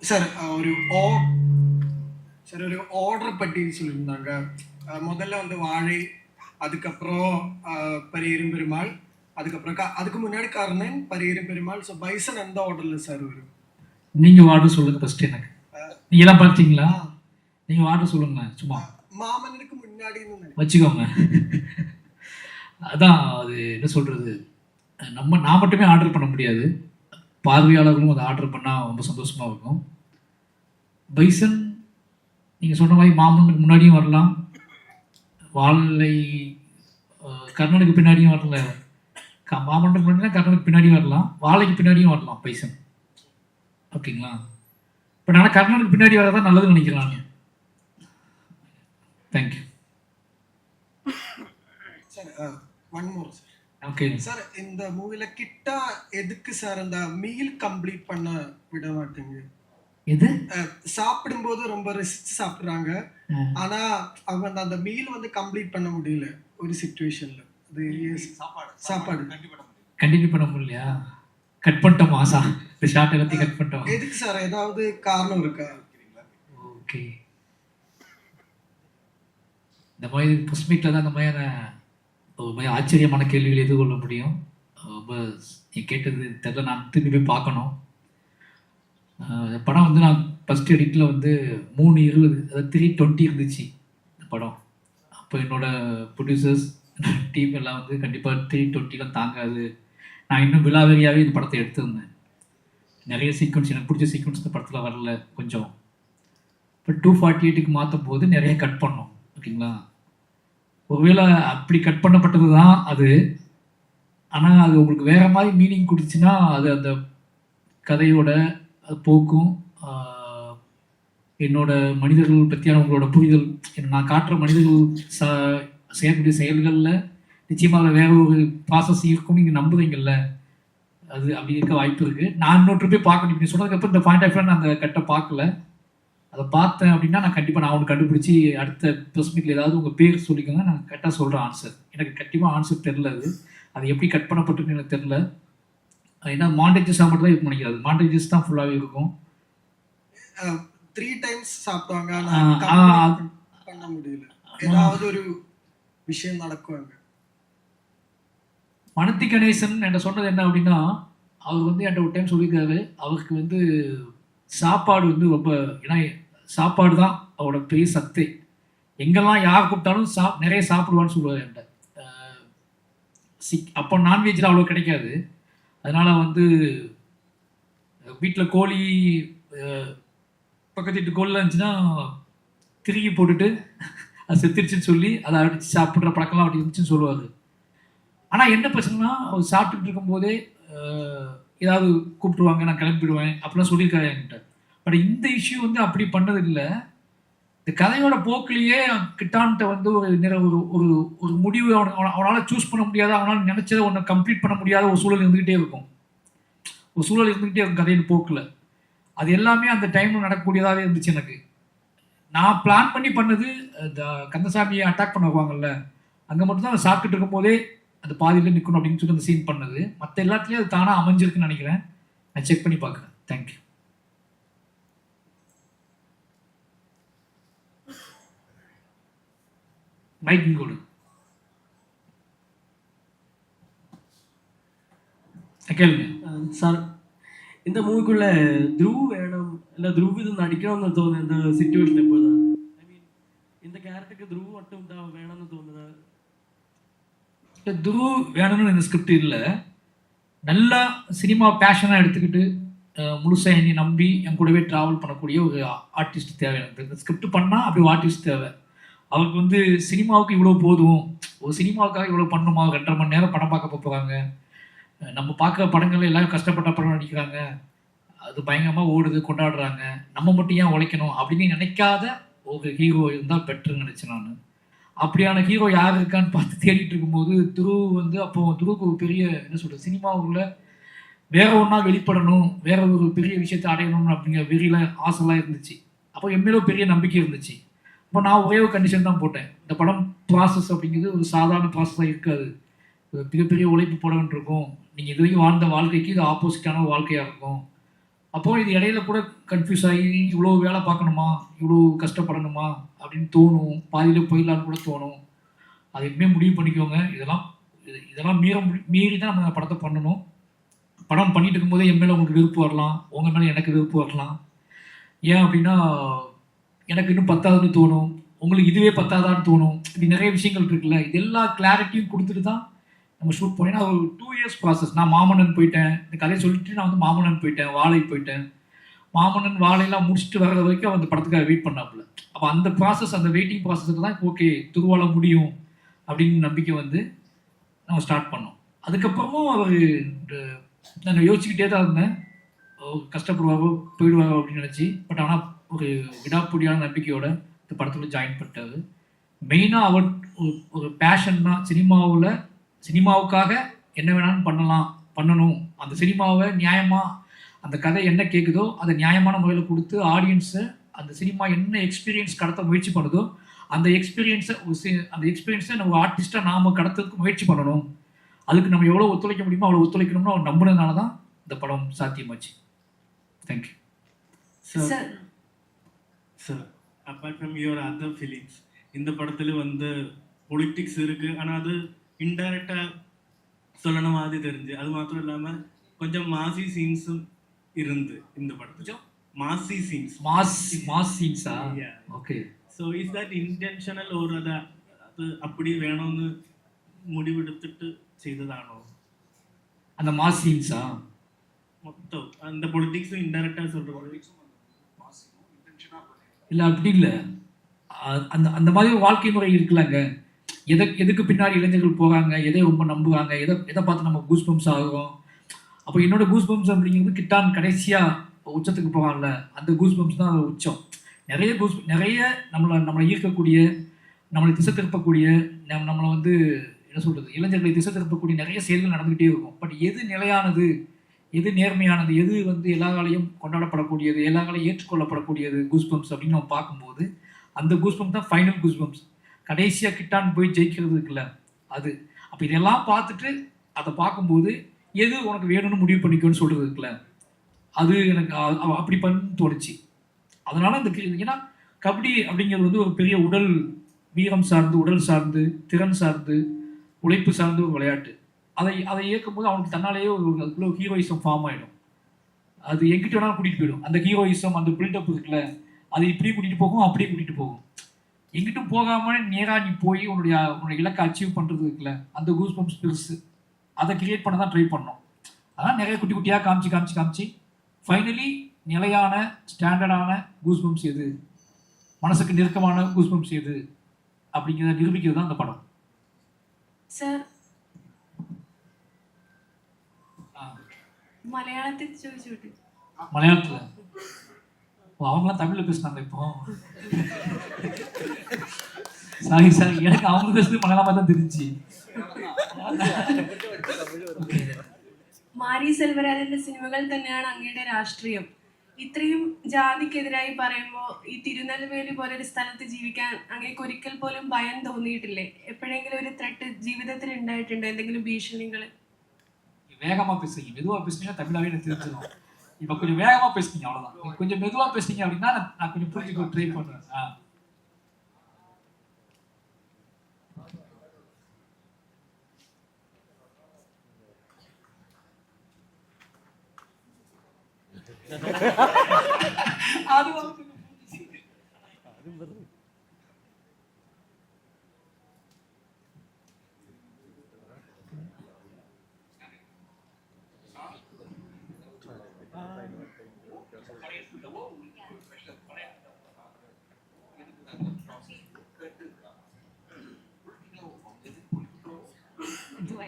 Sir ஒரு sir ஒரு order பற்றி சொல்லியிருந்தாங்க. முதல்ல வந்து வாழை, அதுக்கப்புறம் பரியேறும் பெருமாள், அதுக்கப்புறம் அதுக்கு முன்னாடி கர்ணன், பரியேறும் பெருமாள். ஸோ பைசன் எந்த ஆர்டர்ல சார் வரும்? நீங்க ஆர்டர் சொல்லுங்க ஃபர்ஸ்ட். எனக்கு நீங்க எல்லாம் பார்த்தீங்களா? நீங்க ஆர்டர் சொல்லுங்க. சும்மா மாமன்னனுக்கு முன்னாடி வச்சுக்கோங்க. அதான் அது என்ன சொல்றது, நான் மட்டுமே ஆர்டர் பண்ண முடியாது, பார்வையாளர்களும் அதை ஆர்டர் பண்ணால் ரொம்ப சந்தோஷமாக இருக்கும். பைசன் நீங்கள் சொன்ன மாதிரி மாமனுக்கு முன்னாடியும் வரலாம், வாழை கர்ணனுக்கு பின்னாடியும் வரல, மாமனுக்கு முன்னாடி கர்ணனுக்கு பின்னாடியும் வரலாம், வாழைக்கு பின்னாடியும் வரலாம் பைசன். ஓகேங்களா? இப்போ நான் கர்ணனுக்கு பின்னாடி வரதான் நல்லதுன்னு நினைக்கிறேன் நான். Thank you sir. One more sir. Okay sir, இந்த மூவில கிட்டா எதுக்கு சார் அந்த மீல் கம்ப்ளீட் பண்ண விட மாட்டீங்க? எது? சாப்பிடும்போது ரொம்ப ரசிச்சு சாப்பிடுறாங்க, ஆனா அவங்க அந்த மீல் வந்து கம்ப்ளீட் பண்ண முடியல ஒரு சிச்சுவேஷன்ல. சாப்பாடு கண்டினியூ பண்ண முடியலையா? கட் பண்ணிட்டோமா சார்? இந்த ஷார்ட் எல்லாத்தையும் கட் பண்ணிட்டோம். எதுக்கு சார்? ஏதாவது காரணம் இருக்கா? ஓகே, இந்த மாதிரி ஃபர்ஸ்ட் மீட்டில் தான் இந்த மாதிரியான ஒரு மாதிரி ஆச்சரியமான கேள்விகள் எதிர்கொள்ள முடியும். ரொம்ப கேட்டது தெரில, நான் திரும்பி போய் பார்க்கணும். படம் வந்து நான் ஃபஸ்ட் எடிட்டில் வந்து 3:20 அதாவது 3:20 இருந்துச்சு இந்த படம். அப்போ என்னோடய ப்ரொடியூசர்ஸ் டீம் எல்லாம் வந்து கண்டிப்பாக 3:20 தாங்காது, நான் இன்னும் விலாவரியாகவே இந்த படத்தை எடுத்திருந்தேன். நிறைய சீக்வன்ஸ் எனக்கு பிடிச்ச சீக்வன்ஸ் இந்த படத்தில் வரல கொஞ்சம். இப்போ 2:48க்கு மாற்றும் போது நிறைய கட் பண்ணோம். ஓகேங்களா? ஒருவேளை அப்படி கட் பண்ணப்பட்டது தான் அது, ஆனால் அது உங்களுக்கு வேறு மாதிரி மீனிங் கொடுத்துச்சுன்னா அது அந்த கதையோட போக்கும் என்னோட மனிதர்கள் பற்றியான உங்களோட புரிதல், நான் காட்டுற மனிதர்கள் செய்யக்கூடிய செயல்களில் நிச்சயமாக வேற ஒரு ப்ராசஸ் இருக்கும் நீங்கள் நம்புறீங்கல்ல, அது அப்படி இருக்க வாய்ப்பு இருக்குது. நான் இன்னொரு போய் பார்க்கணும். இப்படி சொன்னதுக்கப்புறம் இந்த பாயிண்ட் ஆஃப் வியூ நான் அந்த கட்டை பார்க்கல, அதை பார்த்தேன் அப்படின்னா நான் கண்டிப்பாக நான் ஒன்று கண்டுபிடிச்சி அடுத்த ப்ரெஸ் மீட்டில் ஏதாவது உங்கள் பேர் சொல்லிக்கோங்க, நான் கரெக்டாக சொல்கிறேன் ஆன்சர். எனக்கு கண்டிப்பாக ஆன்சர் தெரில, அது எப்படி கட் பண்ணப்பட்டுன்னு எனக்கு தெரில. ஏன்னா மாண்டேஜஸாக மட்டும் தான் இருக்கும் நினைக்கிறது, மாண்டேஜஸ் தான் ஃபுல்லாகவே இருக்கும். 3 times சாப்பிட்டாங்க, பண்ண முடியல, ஏதாவது ஒரு விஷயம் நடக்குவாங்க. மனத்தி கணேசன் என்கிட்ட சொன்னது என்ன அப்படின்னா, அவர் வந்து என்கிட்ட ஒரு டைம் சொல்லியிருக்காரு, அவருக்கு வந்து சாப்பாடு வந்து ரொம்ப, ஏன்னா சாப்பாடு தான் அவரோட பெரிய சக்தி, எங்கெல்லாம் யார் கூப்பிட்டாலும் நிறைய சாப்பிடுவான்னு சொல்லுவார் என்கிட்ட. அப்போ நான்வெஜ்லாம் அவ்வளோ கிடைக்காது, அதனால் வந்து வீட்டில் கோழி பக்கத்து வீட்டு கோழிலாம் இருந்துச்சுன்னா திருகி போட்டுட்டு அது செத்துருச்சுன்னு சொல்லி அதை அடித்து சாப்பிட்ற பழக்கம்லாம் அப்படி இருந்துச்சுன்னு சொல்லுவார். ஆனால் என்ன பிரச்சனைனா, அவர் சாப்பிட்டுட்டு இருக்கும்போதே ஏதாவது கூப்பிட்டுருவாங்க, நான் கிளம்பிடுவேன் அப்படிலாம் சொல்லியிருக்காரு என்கிட்ட. பட் இந்த இஷ்யூ வந்து அப்படி பண்ணது இல்லை. இந்த கதையோட போக்கிலேயே கிட்டான்ட்ட வந்து ஒரு ஒரு முடிவு அவனால் சூஸ் பண்ண முடியாத, அவனால் நினச்சதை ஒன்று கம்ப்ளீட் பண்ண முடியாத ஒரு சூழல் இருந்துக்கிட்டே இருக்கும், கதையின் போக்கில். அது எல்லாமே அந்த டைமில் நடக்கக்கூடியதாகவே இருந்துச்சு எனக்கு. நான் பிளான் பண்ணி பண்ணது இந்த கந்தசாமியை அட்டாக் பண்ண வருவாங்கல்ல, அங்கே மட்டும்தான் அதை சாப்பிட்டுட்டு இருக்கும்போதே அது பாதியில் நிற்கணும் அப்படின்னு சொல்லி அந்த சீன் பண்ணது. மற்ற எல்லாத்துலேயும் அது தானாக அமைஞ்சிருக்குன்னு நினைக்கிறேன். நான் செக் பண்ணி பார்க்குறேன். தேங்க்யூ. மைக்கிங் கோடு கேளுங்க சார். இந்த மூவிக்குள்ள த்ருவ் வேணும் இல்லை த்ருவ் இது நடிக்கணும்னு தோணுது இந்த சிச்சுவேஷன் எப்போதான்? ஐ மீன் இந்த கேரக்டருக்கு த்ருவ் மட்டும் தான் வேணும்னு தோணுதா? துரு வேணும்னு இந்த ஸ்கிரிப்ட் இல்லை. நல்லா சினிமா பேஷனாக எடுத்துக்கிட்டு முழுசாக என்னை நம்பி என் கூடவே ட்ராவல் பண்ணக்கூடிய ஒரு ஆர்டிஸ்ட் தேவை எனக்கு. இந்த ஸ்கிரிப்ட் பண்ணால் அப்படி ஒரு ஆர்டிஸ்ட் தேவை. அவருக்கு வந்து சினிமாவுக்கு இவ்வளோ போதும், ஒரு சினிமாவுக்காக இவ்வளோ பண்ணணுமா, 2.5 மணி நேரம் படம் பார்க்க போகிறாங்க, நம்ம பார்க்குற படங்கள் எல்லாரும் கஷ்டப்பட்ட படம் நடிக்கிறாங்க, அது பயங்கரமாக ஓடுது, கொண்டாடுறாங்க, நம்ம மட்டும் ஏன் உழைக்கணும் அப்படின்னு நினைக்காத ஒரு ஹீரோ இருந்தால் பெட்டர்னு நினச்சேன் நான். அப்படியான ஹீரோ யார் இருக்கான்னு பார்த்து தேடிட்டு இருக்கும்போது வந்து அப்போ துருவுக்கு ஒரு பெரிய என்ன சொல்கிறது, சினிமாவுக்குள்ள வேற ஒன்றா வெளிப்படணும், வேற ஒரு பெரிய விஷயத்தை அடையணும் அப்படிங்கிற வெறியில் ஆசைலாம் இருந்துச்சு. அப்போ எம்மேலோ பெரிய நம்பிக்கை இருந்துச்சு. இப்போ நான் ஒரே ஒரு கண்டிஷன் தான் போட்டேன், இந்த படம் ப்ராசஸ் அப்படிங்கிறது ஒரு சாதாரண ப்ராசஸாக இருக்காது, மிகப்பெரிய உழைப்பு போட வேண்டியிருக்கும், நீங்கள் இது வரைக்கும் வாழ்ந்த வாழ்க்கைக்கு இது ஆப்போசிட்டான வாழ்க்கையாக இருக்கும் அப்போது இது இடையில கூட கன்ஃபியூஸ் ஆகி இவ்வளோ வேலை பார்க்கணுமா, இவ்வளோ கஷ்டப்படணுமா அப்படின்னு தோணும். பாதியில் போயிடலான்னு கூட தோணும். அது எப்பவுமே முடிவு பண்ணிக்கோங்க. இதெல்லாம் மீறி தான் நம்ம படத்தை பண்ணணும். படம் பண்ணிட்டு இருக்கும்போதே என் மேலே உங்களுக்கு விருப்பம் வரலாம், உங்கள் மேலே எனக்கு விருப்பம் வரலாம். ஏன் அப்படின்னா எனக்கு இன்னும் பத்தாதுன்னு தோணும், உங்களுக்கு இதுவே பத்தாதான்னு தோணும். இப்படி நிறைய விஷயங்கள் இருக்குல்ல. இது எல்லா கிளாரிட்டியும் கொடுத்துட்டு தான் நம்ம ஷூட் பண்ணேன்னா ஒரு 2 இயர்ஸ் ப்ராசஸ். நான் மாமன்னன் போயிட்டேன், இந்த கதையை சொல்லிட்டு நான் வந்து மாமன்னன் போயிட்டேன், வாழை போயிட்டேன். மாமன்னன் வாழையெல்லாம் முடிச்சுட்டு வர்ற வரைக்கும் அந்த படத்துக்காக வெயிட் பண்ணாப்புல. அப்போ அந்த ப்ராசஸ், அந்த வெயிட்டிங் ப்ராசஸுக்கு தான் ஓகே திருவாள முடியும் அப்படின்னு நம்பிக்கை வந்து நம்ம ஸ்டார்ட் பண்ணோம். அதுக்கப்புறமும் அவர் நான் யோசிச்சுக்கிட்டே தான் இருந்தேன், கஷ்டப்படுவாரோ போயிடுவாரோ அப்படின்னு நினச்சி. பட் ஆனால் ஒரு விடாப்பிடியான நம்பிக்கையோட இந்த படத்தில் ஜாயின் பண்ணிட்டாரு. மெயினாக அவர் ஒரு பேஷன்னா சினிமாவுக்காக என்ன வேணாலும் பண்ணணும். அந்த சினிமாவை நியாயமாக, அந்த கதை என்ன கேட்குதோ அதை நியாயமான முறையில் கொடுத்து ஆடியன்ஸை அந்த சினிமா என்ன எக்ஸ்பீரியன்ஸ் கடத்த முயற்சி பண்ணுதோ அந்த எக்ஸ்பீரியன்ஸை நம்ம ஆர்டிஸ்ட்டாக நாம் கடத்துறதுக்கு முயற்சி பண்ணணும். அதுக்கு நம்ம எவ்வளோ ஒத்துழைக்க முடியுமோ அவ்வளோ ஒத்துழைக்கணும்னு அவர் நம்பினதுனால தான் இந்த படம் சாத்தியமாச்சு. Thank you sir. Apart from your other feelings, இந்த படத்தில் வந்து பொலிட்டிக்ஸ் இருக்குது, ஆனால் அது இன்டைரக்டாக சொல்லணும் மாதிரி தெரிஞ்சு. அது மாத்திரம் இல்லாமல் கொஞ்சம் மாசி சீன்ஸும் இருந்து இந்த படத்தில் மாசி சீன்ஸா? Okay. So is that intentional ஒரு அது அப்படி வேணும்னு முடிவெடுத்துட்டு செய்ததானோ அந்த மாஸ் சீன்ஸா? மொத்தம் அந்த பொலிட்டிக்ஸும் இன்டைரக்டாக சொல்கிறது இல்லை, அப்படி இல்லை. அந்த மாதிரி ஒரு வாழ்க்கை முறை இருக்குல்லங்க. எதுக்கு பின்னாடி இளைஞர்கள் போகிறாங்க, எதை ரொம்ப நம்புகிறாங்க, எதை பார்த்து நம்ம கூஸ் பம்ப்ஸ் ஆகிறோம். அப்போ என்னோட கூஸ் பம்ப்ஸ் அப்படிங்கிறது கிட்டான் கடைசியாக உச்சத்துக்கு போகிறான்ல, அந்த கூஸ் பம்ப்ஸ் தான் உச்சம். நிறைய நம்மளை ஈர்க்கக்கூடிய, நம்மளை திசை திருப்பக்கூடிய, நம்மளை வந்து என்ன சொல்கிறது, இளைஞர்களை திசை திருப்பக்கூடிய நிறைய செயல்கள் நடந்துக்கிட்டே இருக்கும். பட் எது நிலையானது, எது நேர்மையானது, எது வந்து எல்லாராலையும் கொண்டாடப்படக்கூடியது, எல்லாராலையும் ஏற்றுக்கொள்ளப்படக்கூடியது கூஸ் பம்ப்ஸ் அப்படின்னு நம்ம பார்க்கும்போது அந்த கூஸ் பம்ப் தான் ஃபைனல் கூஸ் பம்ப்ஸ். கடைசியாக கிட்டான் போய் ஜெயிக்கிறது இருக்குல்ல அது. அப்போ இதெல்லாம் பார்த்துட்டு அதை பார்க்கும்போது எது உனக்கு வேணும்னு முடிவு பண்ணிக்கோன்னு சொல்கிறது இருக்குல்ல, அது எனக்கு அப்படி பண்ணு தோணுச்சு. அதனால் இந்த ஏன்னா கபடி அப்படிங்கிறது வந்து ஒரு பெரிய உடல் வீரம் சார்ந்து, உடல் சார்ந்து, திறன் சார்ந்து, உழைப்பு சார்ந்து ஒரு விளையாட்டு. அதை இயக்கும்போது அவனுக்கு தன்னாலேயே அதுக்குள்ள ஹீரோயிசம் ஃபார்ம் ஆகிடும். அது எங்கிட்ட வேணாலும் கூட்டிகிட்டு போயிடும். அந்த ஹீரோயிசம், அந்த பில்டப் இருக்குல்ல, அது இப்படி கூட்டிகிட்டு போகும், அப்படியே கூட்டிகிட்டு போகும். எங்கிட்டும் போகாமல் நேராக நீ போய் உன்னுடைய இலக்கை அச்சீவ் பண்ணுறது இருக்குல்ல, அந்த கூஸ் பம்ப்ஸ் பெருசு. அதை கிரியேட் பண்ண தான் ட்ரை பண்ணோம். அதான் நிறைய குட்டி குட்டியாக காமிச்சு ஃபைனலி நிலையான ஸ்டாண்டர்டான கூஸ் பம்ப்ஸ் எது, மனசுக்கு நெருக்கமான கூஸ் பம்ப்ஸ் எது அப்படிங்கிறத நிரூபிக்கிறது தான் அந்த படம். சார், മലയാളത്തിൽ ചോദിച്ചോട്ടെ? மலையாளத்தில் அவங்களாம் தமிழில் பேசுனாங்க. இப்போ சாரி எனக்கு அவங்க பேசுறது மலையாளமாக தான் தெரிஞ்சு. മാരി സെൽവരാജന്റെ സിനിമകൾ തന്നെയാണ് അങ്ങയുടെ രാഷ്ട്രീയം. ഇത്രയും ജാതിക്കെതിരായി പറയുമ്പോൾ ഈ തിരുനെൽവേലി പോലെ ഒരു സ്ഥലത്ത് ജീവിക്കാൻ അങ്ങേക്ക് ഒരിക്കൽ പോലും ഭയം തോന്നിയിട്ടില്ലേ? എപ്പോഴെങ്കിലും ഒരു ത്രെട്ട് ജീവിതത്തിൽ ഉണ്ടായിട്ടുണ്ടോ, എന്തെങ്കിലും ഭീഷണികൾ? வேகமாக பேசுறீங்க, மெதுவாக பேசுனீங்கன்னா தமிழாவே எனக்கு தெரிஞ்சிடும். இப்போ கொஞ்சம் வேகமாக பேசுனீங்க, அவ்வளோதான். கொஞ்சம் மெதுவாக பேசுனீங்க அப்படின்னா நான் கொஞ்சம் புரிஞ்சுக்க ட்ரை பண்ணுறேன். அது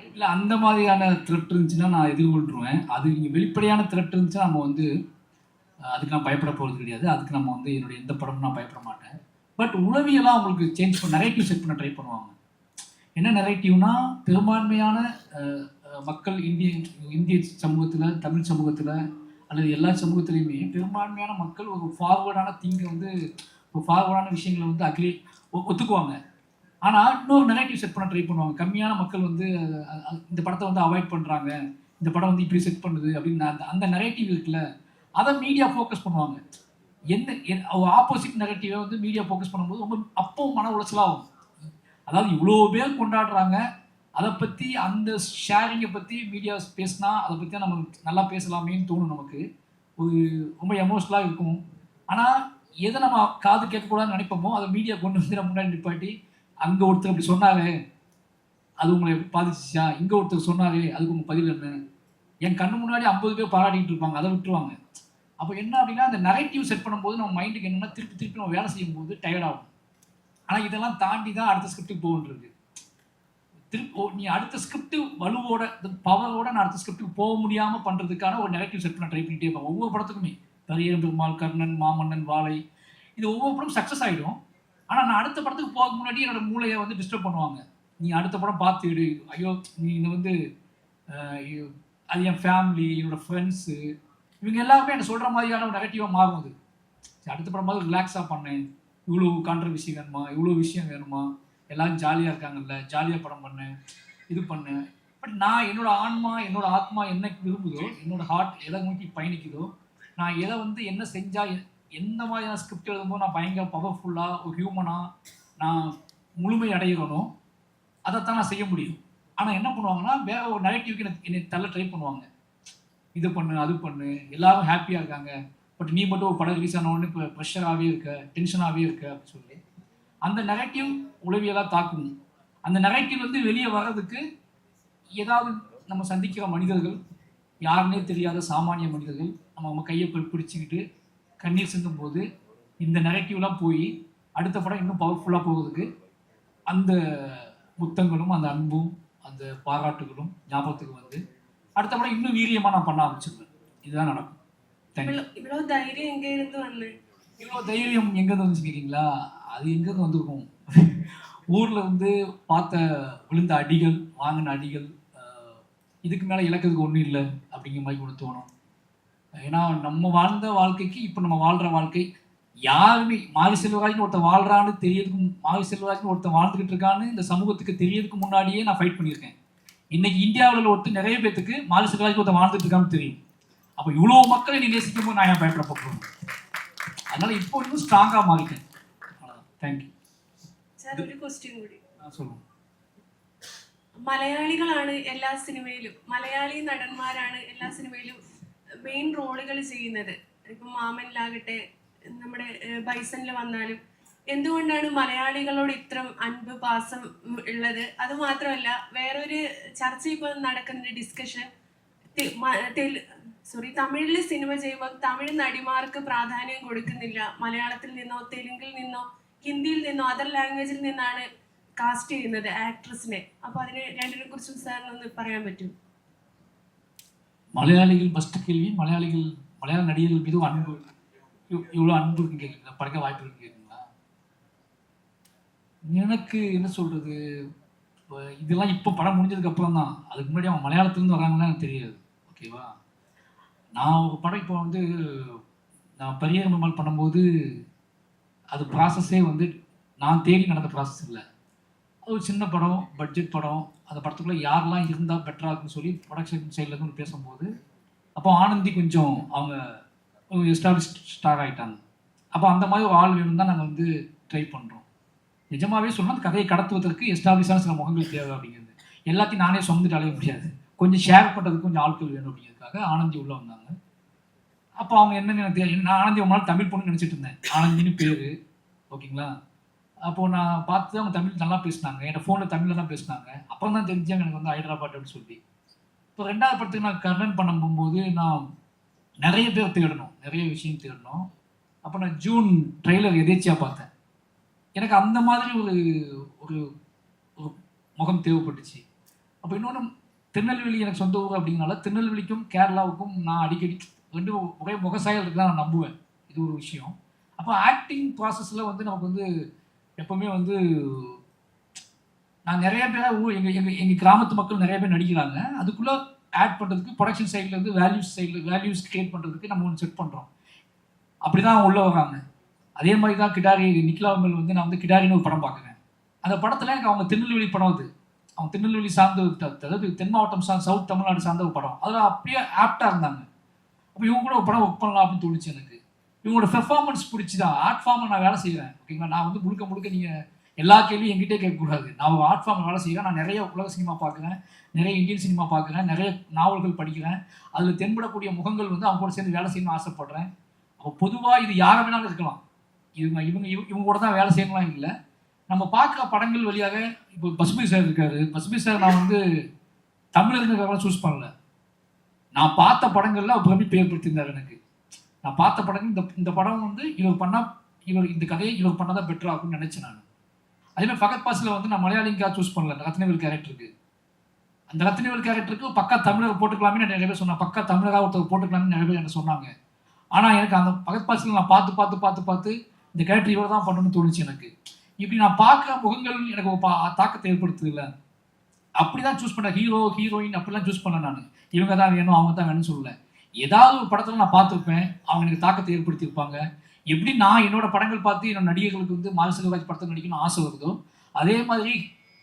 இல்லை, அந்த மாதிரியான த்ரெட் இருந்துச்சுன்னா நான் எதிர்கொள்ருவேன். அது நீங்கள் வெளிப்படையான த்ரெட் இருந்துச்சுன்னா நம்ம வந்து அதுக்கு நான் பயப்பட போகிறது கிடையாது. அதுக்கு நம்ம வந்து என்னுடைய எந்த படமும் நான் பயப்பட மாட்டேன். பட் உளவியெல்லாம் அவங்களுக்கு சேஞ்ச் பண்ண நரேட்டிவ் செட் பண்ண ட்ரை பண்ணுவாங்க. என்ன நரேட்டிவ்னா, பெரும்பான்மையான மக்கள் இந்திய சமூகத்தில், தமிழ் சமூகத்தில் அல்லது எல்லா சமூகத்துலேயுமே பெரும்பான்மையான மக்கள் ஒரு ஃபார்வர்டான திங்கை வந்து, ஒரு ஃபார்வர்டான விஷயங்களை வந்து ஒத்துக்குவாங்க. ஆனால் இன்னொரு நெகட்டிவ் செட் பண்ண ட்ரை பண்ணுவாங்க. கம்மியான மக்கள் வந்து இந்த படத்தை வந்து அவாய்ட் பண்ணுறாங்க, இந்த படம் வந்து இப்படி செட் பண்ணுது அப்படின்னு அந்த நெகட்டிவ் இருக்குல்ல, அதை மீடியா ஃபோக்கஸ் பண்ணுவாங்க. ஆப்போசிட் நெகட்டிவை வந்து மீடியா ஃபோக்கஸ் பண்ணும்போது ரொம்ப அப்பவும் மன உளைச்சலாகும். அதாவது இவ்வளோ பேர் கொண்டாடுறாங்க, அதை பற்றி அந்த ஷேரிங்கை பற்றி மீடியா பேசினா அதை பற்றி நம்ம நல்லா பேசலாமேன்னு தோணும் நமக்கு. ஒரு ரொம்ப எமோஷ்னலாக இருக்கும். ஆனால் எதை நம்ம காது கேட்கக்கூடாதுன்னு நினைப்போமோ அதை மீடியா கொண்டு வந்து நம்ம முன்னாடி நிப்பாட்டி, அங்கே ஒருத்தர் அப்படி சொன்னாரு, அது உங்களை பாதிச்சிச்சா, இங்கே ஒருத்தர் சொன்னாரு, அதுக்கு உங்கள் பதில் என்ன, என் கண்ணு முன்னாடி 50 பேர் பாராட்டிகிட்டு இருப்பாங்க, அதை விட்டுருவாங்க. அப்போ என்ன அப்படின்னா, அந்த நெகட்டிவ் செட் பண்ணும்போது நம்ம மைண்டுக்கு என்னென்னா திருப்பி நம்ம வேலை செய்யும்போது டயர்ட் ஆகும். ஆனால் இதெல்லாம் தாண்டி தான் அடுத்த ஸ்கிரிப்டுக்கு போகுன்றது. நீ அடுத்த ஸ்கிரிப்ட் வலுவோட பவரோட நான் அடுத்த ஸ்கிரிப்டுக்கு போக முடியாமல் பண்ணுறதுக்கான ஒரு நெகட்டிவ் செட் பண்ண ட்ரை பண்ணிட்டே இருப்பேன். ஒவ்வொரு படத்துக்குமே பரியேறும் பெருமாள், கர்ணன், மாமன்னன், வாழை, இது ஒவ்வொரு படம் சக்ஸஸ் ஆகிடும். ஆனால் நான் அடுத்த படத்துக்கு போக முன்னாடி என்னோட மூளையை வந்து டிஸ்டர்ப் பண்ணுவாங்க. நீ அடுத்த படம் பார்த்துடு, ஐயோ நீ இதை வந்து அது என் ஃபேமிலி, என்னோடய ஃப்ரெண்ட்ஸு, இவங்க எல்லாருமே என்ன சொல்கிற மாதிரியான ஒரு நெகட்டிவாக மாறும். அது அடுத்த படம் மாதிரி ரிலாக்ஸாக பண்ணேன், இவ்வளோ கான்ட்ரவர்சி வேணுமா, இவ்வளோ விஷயம் வேணுமா, எல்லோரும் ஜாலியாக இருக்காங்கல்ல, ஜாலியாக படம் பண்ணேன், இது பண்ணேன். பட் நான் என்னோடய ஆன்மா, என்னோடய ஆத்மா என்ன விரும்புதோ, என்னோடய ஹார்ட் எதை நோக்கி பயணிக்குதோ, நான் எதை வந்து என்ன செஞ்சால் எந்த மாதிரியான ஸ்கிரிப்ட் எழுதும்போது நான் பயங்கர பவர்ஃபுல்லாக ஒரு ஹியூமனாக நான் முழுமை அடைகிறனோ அதைத்தான் நான் செய்ய முடியும். ஆனால் என்ன பண்ணுவாங்கன்னா, வேற ஒரு நெகட்டிவ்க்கு என்னை தள்ள ட்ரை பண்ணுவாங்க. இது பண்ணு, அது பண்ணு, எல்லாரும் ஹாப்பியாக இருக்காங்க, பட் நீ மட்டும் ஒரு படம் ரிலீஸ் ஆனவொடனே இப்போ ப்ரெஷராகவே இருக்க, டென்ஷனாகவே இருக்க அப்படின்னு சொல்லி அந்த நெகட்டிவ் உளவியலாக தாக்கும். அந்த நெகட்டிவ் வந்து வெளியே வர்றதுக்கு ஏதாவது நம்ம சந்திக்கிற மனிதர்கள், யாருன்னே தெரியாத சாமானிய மனிதர்கள் நம்ம கையை பிடிச்சிக்கிட்டு கண்ணீர் சிந்தும் போது இந்த நெகட்டிவ்லாம் போய் அடுத்த படம் இன்னும் பவர்ஃபுல்லாக போகிறதுக்கு அந்த முத்தங்களும் அந்த அன்பும் அந்த பாராட்டுகளும் ஞாபகத்துக்கு வந்து அடுத்த படம் இன்னும் வீரியமாக நான் பண்ண ஆரம்பிச்சிருவேன். இதுதான் நடக்கும். இவ்வளோ தைரியம் எங்கேருந்து வந்து? இவ்வளோ தைரியம் எங்கேருந்து வந்து கேட்குறீங்களா? அது எங்கேருந்து வந்திருக்கும்? ஊரில் வந்து பார்த்த விழுந்த அடிகள், வாங்கின அடிகள், இதுக்கு மேலே இழக்கிறதுக்கு ஒன்றும் இல்லை அப்படிங்கிற மாதிரி ஒன்று தோணும். ஏன்னா நம்ம வாழ்ந்த வாழ்க்கைக்கு இப்போ நம்ம வாழ்கிற வாழ்க்கை யாருமே மாரி செல்வராஜ்னு ஒருத்தன் வாழ்கிறான்னு தெரியறதுக்கு, மாரி செல்வராஜ்னு ஒருத்தன் வாழ்ந்துக்கிட்டு இருக்கான்னு இந்த சமூகத்துக்கு தெரியறதுக்கு முன்னாடியே நான் ஃபைட் பண்ணியிருக்கேன். இன்னைக்கு இந்தியாவில் ஒருத்தர் நிறைய பேத்துக்கு மாரி செல்வராஜ் ஒருத்தன் வாழ்ந்துட்டு இருக்கான்னு தெரியும். அப்போ இவ்வளோ மக்களை நீ நேசிக்கும் போது நான் ஏன் பயப்படப்படுறேன்? அதனால இப்போ இன்னும் ஸ்ட்ராங்காக மாறிட்டேன். Thank you sir. ഒരു ക്വസ്റ്റ്യൻ കൂടി சொல்லுவோம். മലയാളികളാണ് എല്ലാ സിനിമയിലും, മലയാളി നടന്മാരാണ് എല്ലാ സിനിമയിലും മെയിൻ റോളുകൾ ചെയ്യുന്നത്. ഇപ്പം മാമനിലാകട്ടെ, നമ്മുടെ ബൈസണിൽ വന്നാലും എന്തുകൊണ്ടാണ് മലയാളികളോട് ഇത്ര അൻപ് പാസം ഉള്ളത്? അത് മാത്രമല്ല, വേറൊരു ചർച്ച ഇപ്പോൾ നടക്കുന്ന ഡിസ്കഷൻ, തമിഴിൽ സിനിമ ചെയ്യുമ്പോൾ തമിഴ് നടിമാർക്ക് പ്രാധാന്യം കൊടുക്കുന്നില്ല, മലയാളത്തിൽ നിന്നോ തെലുങ്കിൽ നിന്നോ ഹിന്ദിയിൽ നിന്നോ അതർ ലാംഗ്വേജിൽ നിന്നാണ് കാസ്റ്റ് ചെയ്യുന്നത് ആക്ട്രസിനെ. അപ്പോൾ അതിന് രണ്ടിനെ കുറിച്ചും സാറിനൊന്ന് പറയാൻ പറ്റും? மலையாளிகள் ஃபஸ்ட்டு கேள்வி, மலையாள நடிகர்கள் மீது அன்பு, இவ்வளோ அன்பு இருக்குன்னு கேட்குறீங்களா? படைக்க வாய்ப்பு இருக்குன்னு கேட்குறீங்களா? எனக்கு என்ன சொல்கிறது, இப்போ இதெல்லாம் இப்போ படம் முடிஞ்சதுக்கப்புறம் தான். அதுக்கு முன்னாடி அவங்க மலையாளத்துலேருந்து வராங்கன்னா எனக்கு தெரியாது. ஓகேவா? நான் ஒரு படம் இப்போ வந்து நான் பரியேறும் பெருமாள் பண்ணும்போது அது ப்ராசஸே வந்து நான் தேடி நடந்த ப்ராசஸ் இல்லை. அது ஒரு சின்ன படம், பட்ஜெட் படம். அந்த படத்துக்குள்ளே யாரெல்லாம் இருந்தால் பெட்டராக இருக்குன்னு சொல்லி ப்ரொடக்ஷன் சைட்லேருந்து பேசும்போது அப்போ ஆனந்தி கொஞ்சம் அவங்க எஸ்டாப்ளிஷ் ஸ்டார் ஆகிட்டாங்க. அப்போ அந்த மாதிரி ஒரு ஆள் வேணும் தான் நாங்கள் வந்து ட்ரை பண்ணுறோம். நிஜமாகவே சொன்னால் அந்த கதையை கடத்துவதற்கு எஸ்டாப்ளிஷான சில முகங்கள் தேவை அப்படிங்கிறது. எல்லாத்தையும் நானே சொந்துட்டு அலைய முடியாது, கொஞ்சம் ஷேர் பண்ணுறதுக்கு கொஞ்சம் ஆட்கள் வேணும் அப்படிங்கிறதுக்காக ஆனந்தி உள்ளே வந்தாங்க. அப்போ அவங்க என்னன்னு எனக்கு தெரியும். நான் ஆனந்தி ஒரு நாள் தமிழ் பொண்ணு நினச்சிட்டு இருந்தேன், ஆனந்தின்னு பேர். ஓகேங்களா? அப்போது நான் பார்த்து அவங்க தமிழ் நல்லா பேசினாங்க, என் ஃபோனில் தமிழில் தான் பேசினாங்க. அப்புறம் தான் தெரிஞ்சாங்க எனக்கு வந்து ஹைதராபாத் அப்படின்னு சொல்லி. இப்போ 2வது படத்துக்கு நான் கர்ணன் பண்ண போகும்போது நான் நிறைய பேர் தேடணும், நிறைய விஷயம் தேடணும். அப்போ நான் ஜூன் ட்ரெய்லர் எதேச்சியாக பார்த்தேன். எனக்கு அந்த மாதிரி ஒரு ஒரு ஒரு முகம் தேவைப்பட்டுச்சு. அப்போ இன்னொன்று, திருநெல்வேலி எனக்கு சொந்த ஊர் அப்படிங்கிறனால திருநெல்வேலிக்கும் கேரளாவுக்கும் நான் அடிக்கடி ரெண்டு ஒரே முகசாயல் இருக்கு தான் நான் நம்புவேன். இது ஒரு விஷயம். அப்போ ஆக்டிங் ப்ராசஸில் வந்து நமக்கு வந்து எப்போவுமே வந்து நான் நிறைய பேரை எங்கள் கிராமத்து மக்கள் நிறைய பேர் நடிக்கிறாங்க. அதுக்குள்ளே ஆட் பண்ணுறதுக்கு ப்ரொடக்ஷன் சைட்லேருந்து வேல்யூஸ் கிரியேட் பண்ணுறதுக்கு நம்ம ஒன்று செட் பண்ணுறோம். அப்படி தான் அவங்க உள்ளே வராங்க. அதே மாதிரி தான் கிடாரி நிக்கிலாமல் வந்து நான் வந்து கிடாரின்னு ஒரு படம் பார்க்குறேன். அந்த படத்தில் எனக்கு அவங்க திருநெல்வேலி படம் அது, அவங்க திருநெல்வேலி சார்ந்த, அதாவது தென் மாவட்டம் சவுத் தமிழ்நாடு சார்ந்த ஒரு படம். அதில் அப்படியே ஆப்டாக இருந்தாங்க. அப்போ இவங்க கூட ஒரு படம் ஒர்க் பண்ணலாம் அப்படின்னு தோணுச்சு எனக்கு. இவங்களோட பெர்ஃபார்மன்ஸ் பிடிச்சிதான். ஆர்ட் ஃபார்மில் நான் வேலை செய்கிறேன், ஓகேங்களா. நான் வந்து முழுக்க நீங்கள் எல்லா கேள்வியும் என்கிட்டே கேட்கக்கூடாது. நான் ஒரு ஆர்ட் ஃபார்மில் வேலை செய்கிறேன். நான் நிறைய உலக சினிமா பார்க்குறேன், நிறைய இந்தியன் சினிமா பார்க்குறேன், நிறைய நாவல்கள் படிக்கிறேன். அதில் தென்படக்கூடிய முகங்கள் வந்து அவங்க கூட சேர்ந்து வேலை செய்யணும்னு ஆசைப்பட்றேன். அப்போ பொதுவாக இது யாரை வேணாலும் இருக்கலாம். இவங்க கூட தான் வேலை செய்யணும்லாம் இல்லை. நம்ம பார்க்குற படங்கள் வழியாக இப்போ பசுபதி சார் இருக்காரு. பசுபதி சார் நான் வந்து தமிழர்களுக்காக சூஸ் பண்ணல. நான் பார்த்த படங்கள்ல அவர் பிரமிப்பு ஏற்படுத்தியிருந்தார் எனக்கு. நான் பார்த்த படங்கள் இந்த படம் வந்து இவர் பண்ணால் இந்த கதையை இவர் பண்ணால் தான் பெட்டர் ஆகும்னு நினச்சேன் நான். அதேமாதிரி ஃபகத் பாசில் வந்து நான் மலையாளிக்காக சூஸ் பண்ணல. அந்த ரத்னவேல் கேரக்டருக்கு, அந்த ரத்னவேல் கேரக்டருக்கு பக்கா தமிழர் போட்டுக்கலாமே நிறைய பேர் சொன்னாங்க. பக்கா தமிழராக ஒருத்தர் போட்டுக்கலாமே நிறைய பேர் என்ன சொன்னாங்க. ஆனால் எனக்கு அந்த ஃபகத் பாசில் நான் பார்த்து இந்த கேரக்டர் இவர் தான் பண்ணணும்னு தோணுச்சு எனக்கு. இப்படி நான் பார்க்குற முகங்கள் எனக்கு ஒரு தாக்கத்தை ஏற்படுத்துது இல்லை. அப்படி தான் சூஸ் பண்ணேன். ஹீரோ ஹீரோயின் அப்படிலாம் சூஸ் பண்ணேன் நான். இவங்க தான் வேணும் அவங்க தான் வேணும்னு சொல்லலை. ஏதாவது ஒரு படத்தில் நான் பார்த்துருப்பேன், அவங்க எனக்கு தாக்கத்தை ஏற்படுத்தியிருப்பாங்க. எப்படி நான் என்னோட படங்கள் பார்த்து என்னோட நடிகர்களுக்கு வந்து மாரி செல்வராஜ் படத்தில் நடிக்கணும்னு ஆசை வருதோ, அதே மாதிரி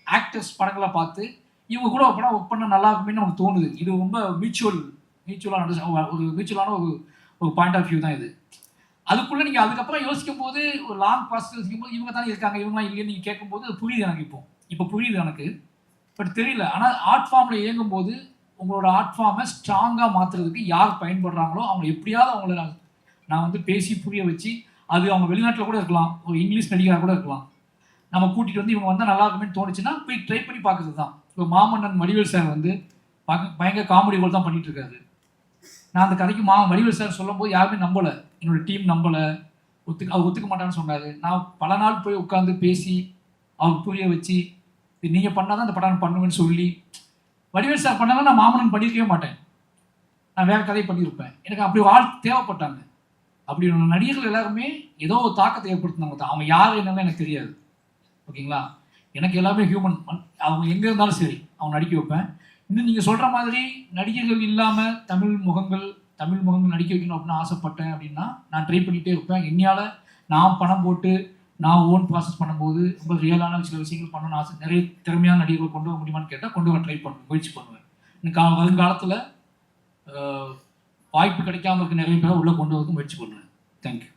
ஆக்டர்ஸ் படங்களை பார்த்து இவங்க கூட ஒரு படம் ஒர்க் பண்ண நல்லா இருக்குமே நமக்கு தோணுது. இது ரொம்ப மியூச்சுவலான ஒரு பாயிண்ட் ஆஃப் வியூ தான் இது. அதுக்குள்ளே நீங்கள் அதுக்கப்புறம் யோசிக்கும் போது, ஒரு லாங் ப்ராசஸ் யோசிக்கும் போது இவங்க தானே இருக்காங்க இவங்களாம் இல்லைன்னு நீங்கள் கேட்கும்போது அது புரியுது எனக்கு. இப்போ புரியுது எனக்கு, பட் தெரியல. ஆனால் ஆர்ட் ஃபார்மில் இயங்கும்போது உங்களோட ஆர்ட் ஃபார்மை ஸ்ட்ராங்காக மாற்றுறதுக்கு யார் பயன்படுறாங்களோ அவங்க எப்படியாவது அவங்கள நான் வந்து பேசி புரிய வச்சு, அது அவங்க வெளிநாட்டில் கூட இருக்கலாம், ஒரு இங்கிலீஷ் நடிகராக கூட இருக்கலாம், நம்ம கூட்டிகிட்டு வந்து இவங்க வந்தால் நல்லா இருக்குமே தோணுச்சுன்னா போய் ட்ரை பண்ணி பார்க்குறது தான். இப்போ மாமன்னன் வடிவேல் சார் வந்து பயங்கர காமெடி ரோல் தான் பண்ணிட்டு இருக்காரு. நான் அந்த கதைக்கு வடிவேல் சார் சொல்லும் போது யாருமே நம்பலை, என்னோட டீம் நம்பலை, அவர் ஒத்துக்க மாட்டான்னு சொன்னார். நான் பல நாள் போய் உட்காந்து பேசி அவருக்கு புரிய வச்சு, நீங்கள் பண்ணால் தான் இந்த படம் பண்ணுவேன்னு சொல்லி, வடிவேல் சார் பண்ணாலும் நான் மாமன்னன் பண்ணியிருக்கவே மாட்டேன், நான் வேறு கதை பண்ணியிருப்பேன். எனக்கு அப்படி ஒரு ஆள் தேவைப்பட்டாங்க. அப்படி நடிகர்கள் எல்லாருமே ஏதோ ஒரு தாக்கத்தை ஏற்படுத்தினாங்க தான். அவங்க யார் என்னன்னு எனக்கு தெரியாது, ஓகேங்களா. எனக்கு எல்லாமே ஹியூமன். அவங்க எங்கே இருந்தாலும் சரி அவங்க நடிக்க வைப்பேன். இன்னும் நீங்கள் சொல்கிற மாதிரி நடிகர்கள் இல்லாமல் தமிழ் முகங்கள் நடிக்க வைக்கணும் அப்படின்னு ஆசைப்பட்டேன் அப்படின்னா நான் ட்ரை பண்ணிகிட்டே இருப்பேன். என்னையால் நான் பணம் போட்டு நான் ஓன் ப்ராசஸ் பண்ணும்போது ரொம்ப ரியலான சில விஷயங்கள் பண்ணணும்னு ஆசை. நிறைய திறமையான நடிகர்கள் கொண்டு வர முடியுமான்னு கேட்டால் கொண்டு வர ட்ரை பண்ணுவேன், முயற்சி பண்ணுவேன். எனக்கு வருங்காலத்தில் வாய்ப்பு கிடைக்காம இருக்க நிறைய பேரை உள்ளே கொண்டு வரதுக்கு முயற்சி பண்ணுவேன். Thank you.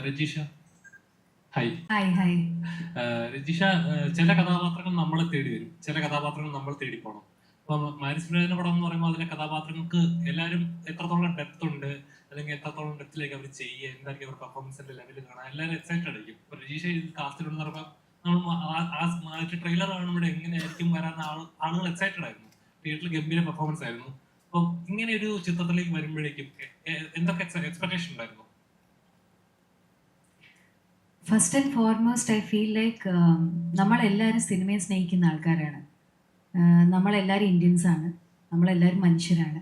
Rajisha, hi. Hi hi. Rajisha, ചില കഥാപാത്രങ്ങൾ നമ്മളെ തേടി വരും, ചില കഥാപാത്രങ്ങൾ നമ്മൾ തേടി പോകണം. അപ്പം മാരി സുരേന്ദ്രന്റെ പടം എന്ന് പറയുമ്പോൾ അതിലെ കഥാപാത്രങ്ങൾക്ക് എല്ലാവരും എത്രത്തോളം ഡെപ്ത് ഉണ്ട്, അല്ലെങ്കിൽ എത്രത്തോളം ഡെപ്തിലേക്ക് അവർ ചെയ്യുക, എന്തായിരിക്കും അവർ പെർഫോമൻസിന്റെ ലെവലിൽ കാണാൻ എല്ലാവരും എക്സൈറ്റഡ് ആയിരിക്കും. ഇപ്പൊ രജീഷ ഇത് കാസ്റ്റിലൂടെ പറയുമ്പോൾ നമ്മൾ ട്രെയിലർ കാണുമ്പോൾ എങ്ങനെയായിരിക്കും വരാൻ ആളുകൾ എക്സൈറ്റഡ് ആയിരുന്നു. തിയേറ്ററിൽ ഗംഭീര പെർഫോമൻസ് ആയിരുന്നു. അപ്പം ഇങ്ങനെ ഒരു ചിത്രത്തിലേക്ക് വരുമ്പോഴേക്കും എന്തൊക്കെ എക്സ്പെക്ടേഷൻ ഉണ്ടായിരുന്നു? First and foremost I feel like നമ്മളെല്ലാവരും സിനിമയെ സ്നേഹിക്കുന്ന ആൾക്കാരാണ്. നമ്മളെല്ലാവരും ഇന്ത്യൻസാണ്, നമ്മളെല്ലാവരും മനുഷ്യരാണ്.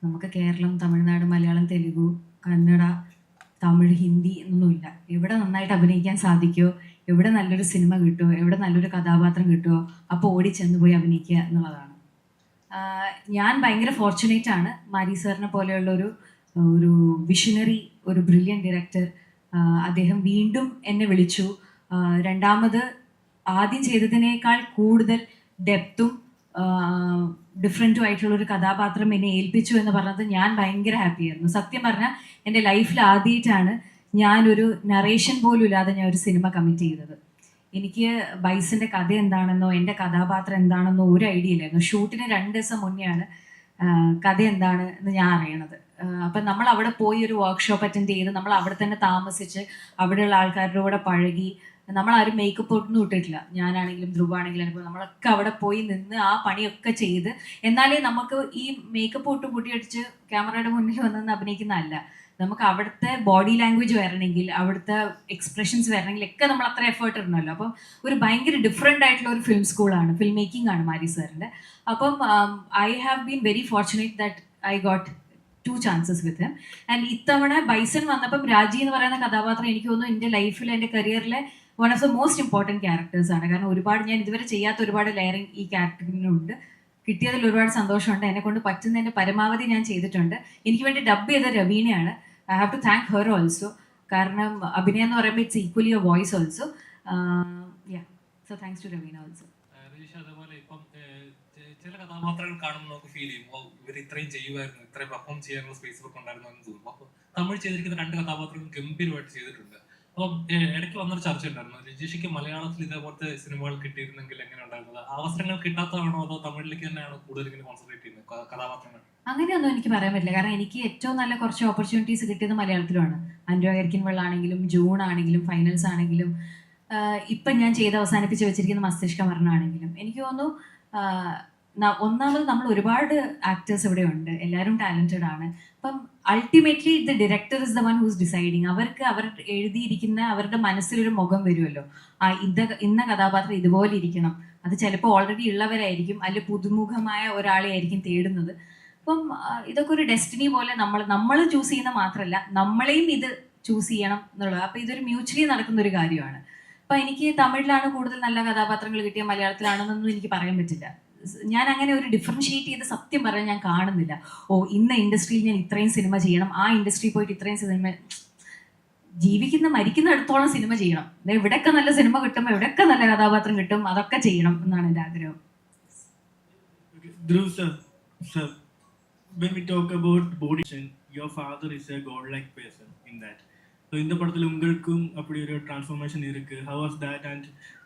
നമുക്ക് കേരളം, തമിഴ്നാട്, മലയാളം, തെലുഗു, കന്നഡ, തമിഴ്, ഹിന്ദി എന്നൊന്നുമില്ല. എവിടെ നന്നായിട്ട് അഭിനയിക്കാൻ സാധിക്കുമോ, എവിടെ നല്ലൊരു സിനിമ കിട്ടുമോ, എവിടെ നല്ലൊരു കഥാപാത്രം കിട്ടുമോ അപ്പോൾ ഓടി ചെന്ന് പോയി അഭിനയിക്കുക എന്നുള്ളതാണ്. ഞാൻ ഭയങ്കര ഫോർച്ചുനേറ്റ് ആണ്. മാരി സാറിനെ പോലെയുള്ള ഒരു വിഷണറി, ഒരു ബ്രില്യൻ ഡയറക്ടർ. അദ്ദേഹം വീണ്ടും എന്നെ വിളിച്ചു. രണ്ടാമത് ആദ്യം ചെയ്തതിനേക്കാൾ കൂടുതൽ ഡെപ്തും ഡിഫറെൻറ്റും ആയിട്ടുള്ളൊരു കഥാപാത്രം എന്നെ ഏൽപ്പിച്ചു എന്ന് പറഞ്ഞത് ഞാൻ ഭയങ്കര ഹാപ്പിയായിരുന്നു. സത്യം പറഞ്ഞാൽ എൻ്റെ ലൈഫിൽ ആദ്യമായിട്ടാണ് ഞാനൊരു നറേഷൻ പോലും ഇല്ലാതെ ഞാൻ ഒരു സിനിമ കമ്മിറ്റ് ചെയ്തത്. എനിക്ക് ബൈസിൻ്റെ കഥ എന്താണെന്നോ എൻ്റെ കഥാപാത്രം എന്താണെന്നോ ഒരു ഐഡിയ ഇല്ലായിരുന്നു. ഷൂട്ടിന് 2 ദിവസം മുന്നെയാണ് കഥ എന്താണ് എന്ന് ഞാൻ അറിയണത്. അപ്പം നമ്മൾ അവിടെ പോയി ഒരു വർക്ക്ഷോപ്പ് അറ്റൻഡ് ചെയ്ത് നമ്മൾ അവിടെ തന്നെ താമസിച്ച് അവിടെയുള്ള ആൾക്കാരുടെ കൂടെ പഴകി. നമ്മളാരും മേക്കപ്പ് ഒന്നും ഇട്ടിട്ടില്ല, ഞാനാണെങ്കിലും ധ്രുവാണെങ്കിലും അനുഭവം. നമ്മളൊക്കെ അവിടെ പോയി നിന്ന് ആ പണിയൊക്കെ ചെയ്ത് എന്നാലേ നമുക്ക് ഈ മേക്കപ്പ് ഒട്ടും പൊട്ടിയടിച്ച് ക്യാമറയുടെ മുന്നിൽ വന്ന് അഭിനയിക്കുന്നതല്ല. നമുക്ക് അവിടുത്തെ ബോഡി ലാംഗ്വേജ് വരണമെങ്കിൽ, അവിടുത്തെ എക്സ്പ്രഷൻസ് വരണമെങ്കിൽ ഒക്കെ നമ്മൾ അത്ര എഫേർട്ട് ഇടണമല്ലോ. അപ്പം ഒരു ഭയങ്കര ഡിഫറെൻ്റ് ആയിട്ടുള്ള ഒരു ഫിലിം സ്കൂളാണ്, ഫിലിം മേക്കിംഗ് ആണ് മാരി സാറിൻ്റെ. അപ്പം I have been very fortunate that I got 2 chances with him. And ഇത്തവണ ബൈസൺ വന്നപ്പം രാജി എന്ന് പറയുന്ന കഥാപാത്രം എനിക്ക് തോന്നുന്നു എൻ്റെ ലൈഫിൽ, എൻ്റെ കരിയറിലെ one of the most important ക്യാരക്ടേഴ്സാണ്. കാരണം ഒരുപാട് ഞാൻ ഇതുവരെ ചെയ്യാത്ത ഒരുപാട് ലെയറിങ് ഈ ക്യാരക്ടറിനുണ്ട്. കിട്ടിയതിൽ ഒരുപാട് സന്തോഷമുണ്ട്. എന്നെക്കൊണ്ട് പറ്റുന്നതിൻ്റെ പരമാവധി ഞാൻ ചെയ്തിട്ടുണ്ട്. എനിക്ക് വേണ്ടി ഡബ് ചെയ്ത രവീണയാണ്. I have to thank her also. കാരണം അഭിനയം എന്ന് പറയുമ്പോൾ it's equally a voice also. So thanks to Raveena also. Rajisha, അതേപോലെ ഇപ്പം ചില കഥാപാത്രങ്ങൾ കാണുമ്പോൾ നമുക്ക് ഫീൽ ചെയ്യും, ഓ ഇവർ ഇത്രയും ചെയ്യുമായിരുന്നു, ഇത്രയും പെർഫോം ചെയ്യാനുള്ള സ്പേസ് ഇവർക്ക് ഉണ്ടായിരുന്നു എന്ന് തോന്നും. അപ്പോൾ തമിഴ് ചെയ്തിരിക്കുന്ന 2 കഥാപാത്രങ്ങൾ ഗംഭീരമായിട്ട് ചെയ്തിട്ടുണ്ട്. അപ്പം ഇടയ്ക്ക് വന്നൊരു ചർച്ച ഉണ്ടായിരുന്നു, രജീഷയ്ക്ക് മലയാളത്തിൽ ഇതേപോലത്തെ സിനിമകൾ കിട്ടിയിരുന്നെങ്കിൽ എങ്ങനെ ഉണ്ടായിരുന്നത്? അവസരങ്ങൾ കിട്ടാത്തതാണോ അതോ തമിഴിലേക്ക് തന്നെയാണോ കൂടുതൽ ഇങ്ങനെ കോൺസെൻട്രേറ്റ് ചെയ്യുന്നത് കഥാപാത്രങ്ങൾ? അങ്ങനെയൊന്നും എനിക്ക് പറയാൻ പറ്റില്ല. കാരണം എനിക്ക് ഏറ്റവും നല്ല കുറച്ച് ഓപ്പർച്യൂണിറ്റീസ് കിട്ടിയത് മലയാളത്തിലുമാണ്. അനുരാഗരിക്കൻ വെള്ളാണെങ്കിലും ജൂൺ ആണെങ്കിലും ഫൈനൽസ് ആണെങ്കിലും ഇപ്പം ഞാൻ ചെയ്ത് അവസാനിപ്പിച്ച് വെച്ചിരിക്കുന്ന മസ്തിഷ്ക മരണമാണെങ്കിലും എനിക്ക് തോന്നുന്നു ഒന്നാമത് നമ്മൾ ഒരുപാട് ആക്ടേഴ്സ് ഇവിടെ ഉണ്ട്, എല്ലാവരും ടാലൻറ്റഡ് ആണ്. അപ്പം ultimately the director is the one who's deciding. അവർക്ക് അവർ എഴുതിയിരിക്കുന്ന അവരുടെ മനസ്സിലൊരു മുഖം വരുമല്ലോ, ഇന്ന കഥാപാത്രം ഇതുപോലെ ഇരിക്കണം. അത് ചിലപ്പോൾ ഓൾറെഡി ഉള്ളവരായിരിക്കും, അല്ലെങ്കിൽ പുതുമുഖമായ ഒരാളെ ആയിരിക്കും തേടുന്നത്. അപ്പം ഇതൊക്കെ ഒരു ഡെസ്റ്റിനി പോലെ നമ്മൾ ചൂസ് ചെയ്യുന്ന മാത്രമല്ല, നമ്മളെയും ഇത് ചൂസ് ചെയ്യണം എന്നുള്ളത്. അപ്പം ഇതൊരു മ്യൂച്വലി നടക്കുന്ന ഒരു കാര്യമാണ്. അപ്പം എനിക്ക് തമിഴിലാണ് കൂടുതൽ നല്ല കഥാപാത്രങ്ങൾ കിട്ടിയ മലയാളത്തിലാണെന്നൊന്നും എനിക്ക് പറയാൻ പറ്റില്ല. ഞാൻ അങ്ങനെ ഒരു ഡിഫറൻഷിയേറ്റ് ചെയ്ത് സത്യം പറയാൻ ഞാൻ കാണുന്നില്ല. ഓ ഇന്ന ഇൻഡസ്ട്രിയിൽ ഞാൻ ഇത്രയും സിനിമ ചെയ്യണം, ആ ഇൻഡസ്ട്രിയിൽ പോയിട്ട് ഇത്രയും സിനിമ, മരിക്കുന്നിടത്തോളം സിനിമ ചെയ്യണം. എവിടെയൊക്കെ നല്ല സിനിമ കിട്ടും, എവിടെയൊക്കെ നല്ല കഥാപാത്രം കിട്ടും, അതൊക്കെ ചെയ്യണം എന്നാണ് എൻ്റെ ആഗ്രഹം. Dhruv sir, when we talk about body, your father is a godlike person in that. So இந்த படத்துல உங்களுக்கும் அப்படி ஒரு டிரான்ஸ்ஃபர்மேஷன் இருக்கு. How was that? And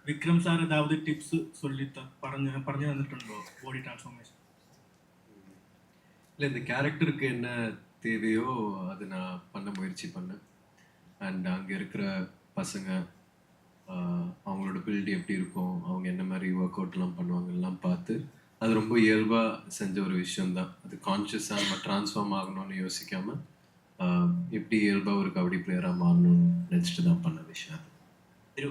Vikram sir ஏதாவது டிப்ஸ் சொல்லி പറഞ്ഞു தந்துட்டோம் பாடி டிரான்ஸ்ஃபர்மேஷன்? இல்லை, இந்த கேரக்டருக்கு என்ன தேவையோ அது நான் பண்ண முயற்சி பண்ணேன். அண்ட் அங்கே இருக்கிற பசங்க அவங்களோட பில்டு எப்படி இருக்கும், அவங்க என்ன மாதிரி ஒர்க் அவுட்லாம் பண்ணுவாங்கலாம் பார்த்து அது ரொம்ப இயல்பாக செஞ்ச ஒரு விஷயம்தான். அது கான்ஷியஸாக நம்ம ட்ரான்ஸ்ஃபார்ம் ஆகணும்னு யோசிக்காமல் எப்படி இயல்பாக ஒரு கபடி பிளேயராக மாறணும்னு நினச்சிட்டு தான் பண்ண விஷயம் அது. ഒരു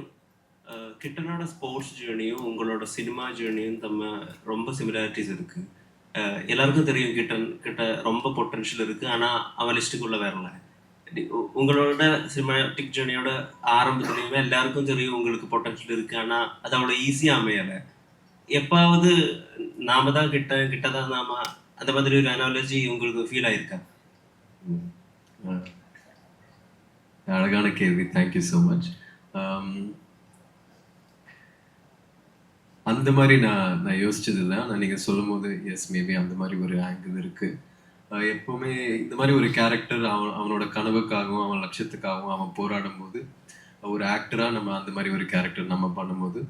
കിട്ടനோட ஸ்போர்ட்ஸ் ஜேர்னியும் உங்களோட சினிமா ஜேர்னியும் ரொம்ப சிமிலாரிட்டிஸ் இருக்கு. எல்லாருக்கும் தெரியும் கிட்ட ரொம்ப பொட்டன்ஷியல் இருக்கு, ஆனால் அவன் லிஸ்ட்டுக்குள்ள வரல. உங்களோட சினிமாட்டிக் ஜேர்னியோட ஆரம்பத்துலேயுமே எல்லாருக்கும் தெரியும் உங்களுக்கு பொட்டன்ஷியல் இருக்கு, ஆனால் அது அவ்வளோ ஈஸியாக அமையலை. எப்பாவது நாம தான் கிட்டதான் நாம அந்த மாதிரி ஒரு அனாலஜி உங்களுக்கு ஃபீல் ஆயிருக்கா? அழகான கேள்வி, தேங்க்யூ ஸோ மச். அந்த மாதிரி நான் யோசிச்சது இல்லை. ஆனால் நீங்கள் சொல்லும் போது எஸ், மேபி அந்த மாதிரி ஒரு ஆங்கிள் இருக்குது. எப்போவுமே இந்த மாதிரி ஒரு கேரக்டர் அவனோட கனவுக்காகவும் அவன் லட்சியத்துக்காகவும் அவன் போராடும் போது ஒரு ஆக்டராக நம்ம அந்த மாதிரி ஒரு கேரக்டர் நம்ம பண்ணும்போது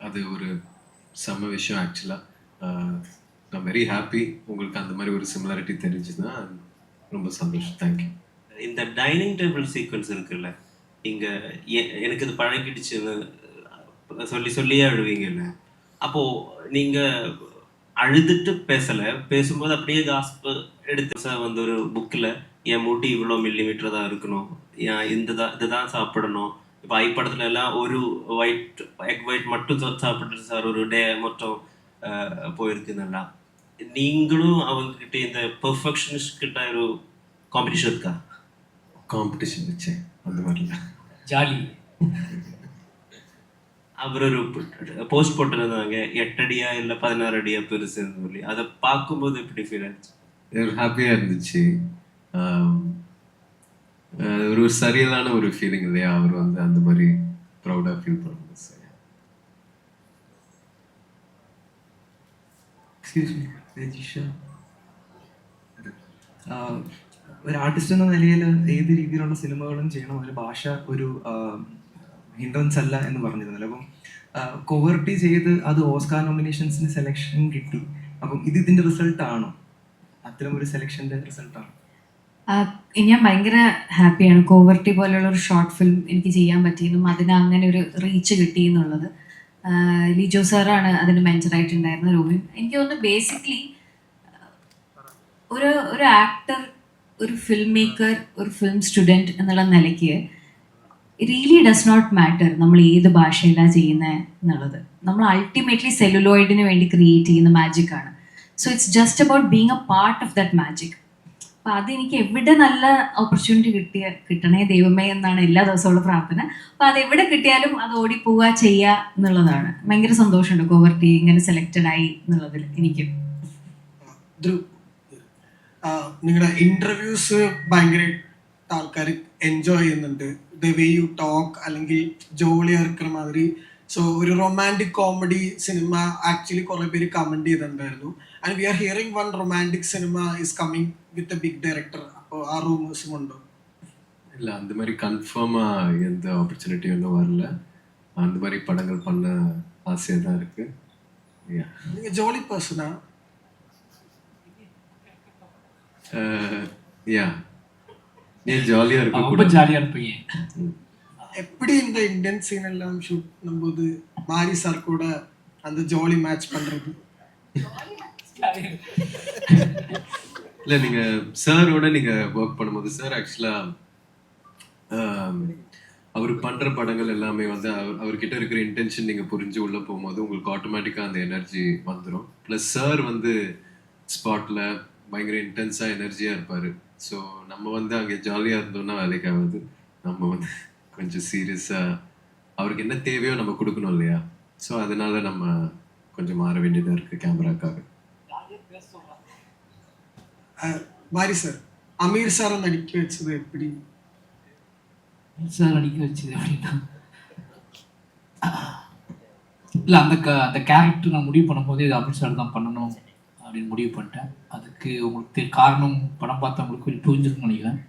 அது ஒரு செம்ம விஷயம். ஆக்சுவலாக நான் வெரி ஹாப்பி உங்களுக்கு அந்த மாதிரி ஒரு சிமிலாரிட்டி தெரிஞ்சுதுன்னா ரொம்ப சந்தோஷம். தேங்க்யூ. இந்த டைனிங் டேபிள் சீக்வன்ஸ் இருக்குல்ல, இங்கே எனக்கு இது பழகிடுச்சுன்னு சொல்லியே அழுவீங்கல்ல, அப்போது நீங்கள் அழுதுட்டு பேசும்போது அப்படியே காஸ்ப் எடுத்து வந்து ஒரு புக்கில் என் மூட்டி இவ்வளோ மில்லிமீட்டர் தான் இருக்கணும், இதுதான் சாப்பிடணும். இப்போ ஐப்படத்துல எல்லாம் ஒரு எக் ஒயிட் மட்டும் சாப்பிட்டு சார் ஒரு டே மொத்தம் போயிருக்குன்னெல்லாம். நீங்களும் அவங்ககிட்ட இந்த பெர்ஃபெக்ஷனிஸ்ட் கிட்ட ஒரு காம்படிஷன் இருக்கா? காம்படிஷன் வச்சு அந்த மாதிரிலாம் ஜாலி. அவர் ஒரு போஸ்ட் போட்டிருந்தாங்க 8 அடியா இல்லை 16 அடியா பெருசுன்னு சொல்லி. அதை பார்க்கும்போது எப்படி ஃபீல் ஆச்சு? ஹாப்பியாக இருந்துச்சு. ஒரு சரியில்லான ஒரு ஃபீலிங் இல்லையா, அவர் வந்து அந்த மாதிரி ப்ரௌடாக ஃபீல் பண்ணுறது. சரி, എക്സ്ക്യൂസ് മീ രജിഷ, ഒരു ആർട്ടിസ്റ്റ് എന്ന നിലയിൽ ഏത് രീതിയിലുള്ള സിനിമകളും ചെയ്യണം, ഒരു ഭാഷ ഒരു ഹിൻഡ്രൻസ് അല്ല എന്ന് പറഞ്ഞിരുന്നല്ലോ. അപ്പം കോവർട്ടി ചെയ്ത് അത് ഓസ്കാർ നോമിനേഷൻസിന് സെലക്ഷൻ കിട്ടി. അപ്പം ഇതിൻ്റെ റിസൾട്ടാണോ, അത്തരം ഒരു സെലക്ഷൻ്റെ റിസൾട്ടാണോ? ഞാൻ ഭയങ്കര ഹാപ്പിയാണ്. കോവർട്ടി പോലെയുള്ള ഒരു ഷോർട്ട് ഫിലിം എനിക്ക് ചെയ്യാൻ പറ്റിയതും അതിന് അങ്ങനെ ഒരു റീച്ച് കിട്ടി എന്നുള്ളത്. ലിജോ സാറാണ് അതിന് മെൻറ്ററായിട്ടുണ്ടായിരുന്ന റോബിൻ. എനിക്ക് തോന്നുന്നു ബേസിക്കലി ഒരു ആക്ടർ, ഒരു ഫിലിം മേക്കർ, ഒരു ഫിലിം സ്റ്റുഡൻറ്റ് എന്നുള്ള നിലയ്ക്ക് റിയലി ഡസ് നോട്ട് മാറ്റർ നമ്മൾ ഏത് ഭാഷയിലാണ് ചെയ്യുന്നത് എന്നുള്ളത്. നമ്മൾ അൾട്ടിമേറ്റ്ലി സെല്ലുലോയിഡിന് വേണ്ടി ക്രിയേറ്റ് ചെയ്യുന്ന മാജിക്കാണ്. So it's just about being a part of that magic. അപ്പം അതെനിക്ക് എവിടെ നല്ല ഓപ്പർച്യൂണിറ്റി കിട്ടണേ ദൈവമേ എന്നാണ് എല്ലാ ദിവസമുള്ള പ്രാർത്ഥന. അപ്പം അതെവിടെ കിട്ടിയാലും അത് ഓടിപ്പോവുക ചെയ്യുക എന്നുള്ളതാണ്. ഭയങ്കര സന്തോഷമുണ്ട് കോവർട്ടി ഇങ്ങനെ സെലക്റ്റഡ് ആയി എന്നുള്ളതിൽ എനിക്ക്. നിങ്ങളുടെ ഇൻ്റർവ്യൂസ് ഭയങ്കര ആൾക്കാർ എൻജോയ് ചെയ്യുന്നുണ്ട്. ദ വേ യു ടോക്ക് അല്ലെങ്കിൽ ജോളിயாக இருக்கிற மாதிரி സോ ഒരു റൊമാൻറ്റിക് കോമഡി സിനിമ ആക്ച്വലി കുറേ പേര് കമൻറ്റ് ചെയ്തിട്ടുണ്ടായിരുന്നു. And we are hearing one romantic സിനിമ is coming with a big director. അപ്പോൾ ആ റൂമേഴ്സും ഉണ്ടോ? இல்லை அந்த மாதிரி கன்ஃபார்மாக எந்த ஆப்பர்ச்சுனிட்டி ஒன்றும் வரல. அந்த மாதிரி படங்கள் பண்ண ஆசையாக தான் இருக்குது. நீங்கள் ஜோலி பர்சனா? நீ ஜாலியாக ரொம்ப இருக்கக்கூடாது. ஜாலியாக இருப்பீங்க. எப்படி இந்த இந்தியன் சீன் எல்லாம் ஷூட் பண்ணும்போது மாரி சார் கூட அந்த ஜோலி மேட்ச் பண்ணுறது? இல்லை நீங்கள் சாரோட நீங்கள் ஒர்க் பண்ணும்போது சார் ஆக்சுவலாக அவர் பண்ணுற படங்கள் எல்லாமே வந்து அவர்கிட்ட இருக்கிற இன்டென்ஷன் நீங்கள் புரிஞ்சு உள்ளே போகும்போது உங்களுக்கு ஆட்டோமேட்டிக்காக அந்த எனர்ஜி வந்துடும். ப்ளஸ் சார் வந்து ஸ்பாட்டில் பயங்கர இன்டென்ஸாக எனர்ஜியாக இருப்பார். ஸோ நம்ம வந்து அங்கே ஜாலியாக இருந்தோம்னா வேலைக்கு ஆகாது. நம்ம வந்து கொஞ்சம் சீரியஸாக அவருக்கு என்ன தேவையோ நம்ம கொடுக்கணும் இல்லையா? ஸோ அதனால நம்ம கொஞ்சம் மாற வேண்டியதாக இருக்குது கேமராக்காக. மாரி சார் அமீர் சாரை நடிக்க வச்சது எப்படி? சார் நடிக்க வச்சது அப்படின்னா இல்லை அந்த கேரக்டர் நான் முடிவு பண்ணும்போது இது அமீர் சார் தான் பண்ணணும் அப்படின்னு முடிவு பண்ணிட்டேன். அதுக்கு உங்களுக்கு காரணம் படம் பார்த்தவங்களுக்கு கொஞ்சம் புரிஞ்சுக்கணும்னு நினைக்கிறேன்.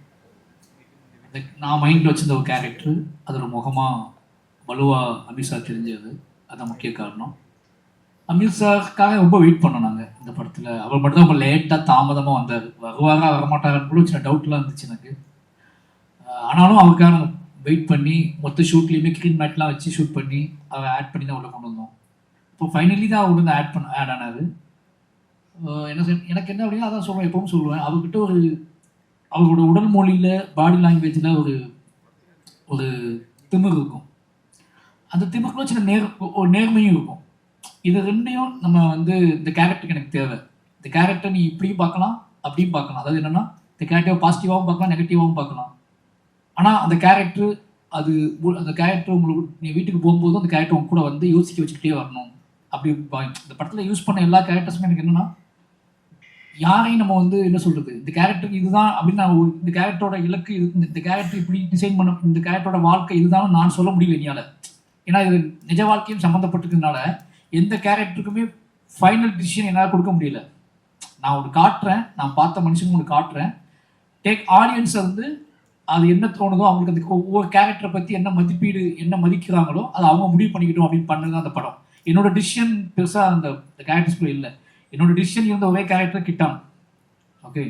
நான் மைண்டில் வச்சிருந்த ஒரு கேரக்டர் அதோட முகமாக வலுவாக அமீர் சார் தெரிஞ்சது, அதான் முக்கிய காரணம். அமீர் சாருக்காக ரொம்ப வெயிட் பண்ணோம் நாங்கள் இந்த படத்தில். அவர் மட்டும் தான் ரொம்ப லேட்டாக தாமதமாக வந்தார். வருவாரா வரமாட்டாருன்னு கூட சின்ன டவுட்லாம் இருந்துச்சு எனக்கு. ஆனாலும் அவருக்காக நாங்கள் வெயிட் பண்ணி மொத்த ஷூட்லேயுமே க்ரீன் மேட்லாம் வச்சு ஷூட் பண்ணி அவரை ஆட் பண்ணி தான் உள்ள கொண்டு வந்தோம். இப்போ ஃபைனலி தான் அவர் வந்து ஆட் ஆனார். எனக்கு என்ன அப்படின்னா அதான் சொல்லுவேன், எப்பவும் சொல்லுவேன், அவர்கிட்ட அவரோட உடல் மொழியில் பாடி லாங்குவேஜில் ஒரு திமிர் இருக்கும். அந்த திமிருக்குள்ள சின்ன ஒரு நேர்மையும் இருக்கும். இது ரெண்டையும் நம்ம வந்து இந்த கேரக்டருக்கு எனக்கு தேவை. இந்த கேரக்டர் நீ இப்படியும் பார்க்கலாம் அப்படியும் பார்க்கலாம். அதாவது என்னென்னா இந்த கேரக்டர் பாசிட்டிவாகவும் பார்க்கலாம் நெகட்டிவாகவும் பார்க்கலாம். ஆனால் அந்த கேரக்டர் உங்களுக்கு நீ வீட்டுக்கு போகும்போது அந்த கேரக்டர் உங்க கூட வந்து யோசிக்க வச்சுக்கிட்டே வரணும். அப்படி இந்த படத்தில் யூஸ் பண்ண எல்லா கேரக்டர்ஸுமே எனக்கு என்னென்னா யாரையும் நம்ம வந்து என்ன சொல்கிறது, இந்த கேரக்டருக்கு இதுதான் அப்படின்னு நான் இந்த கேரக்டரோட இலக்கு இது, இந்த கேரக்டர் இப்படி டிசைன் பண்ண, இந்த கேரக்டரோட வாழ்க்கை இதுதான் நான் சொல்ல முடியல என்னால். ஏன்னா இது நிஜ வாழ்க்கையும் சம்மந்தப்பட்டிருக்கிறதுனால எந்த கேரக்டருக்குமே ஃபைனல் டிசிஷன் என்னால் கொடுக்க முடியல. நான் ஒன்று காட்டுறேன், நான் பார்த்த மனுஷங்க ஒன்று காட்டுறேன். ஆடியன்ஸை வந்து அது என்ன தோணுதோ அவங்களுக்கு அந்த ஒவ்வொரு கேரக்டரை பற்றி என்ன மதிப்பீடு என்ன மதிக்கிறாங்களோ அதை அவங்க முடிவு பண்ணிக்கிட்டோம் அப்படின்னு பண்ணது அந்த படம். என்னோட டிசிஷன் பெருசாக அந்த கேரக்டர்ஸ்குள்ளே இல்லை. என்னோட டிசிஷன் இருந்த ஒரே கேரக்டர் கிட்டான். ஓகே,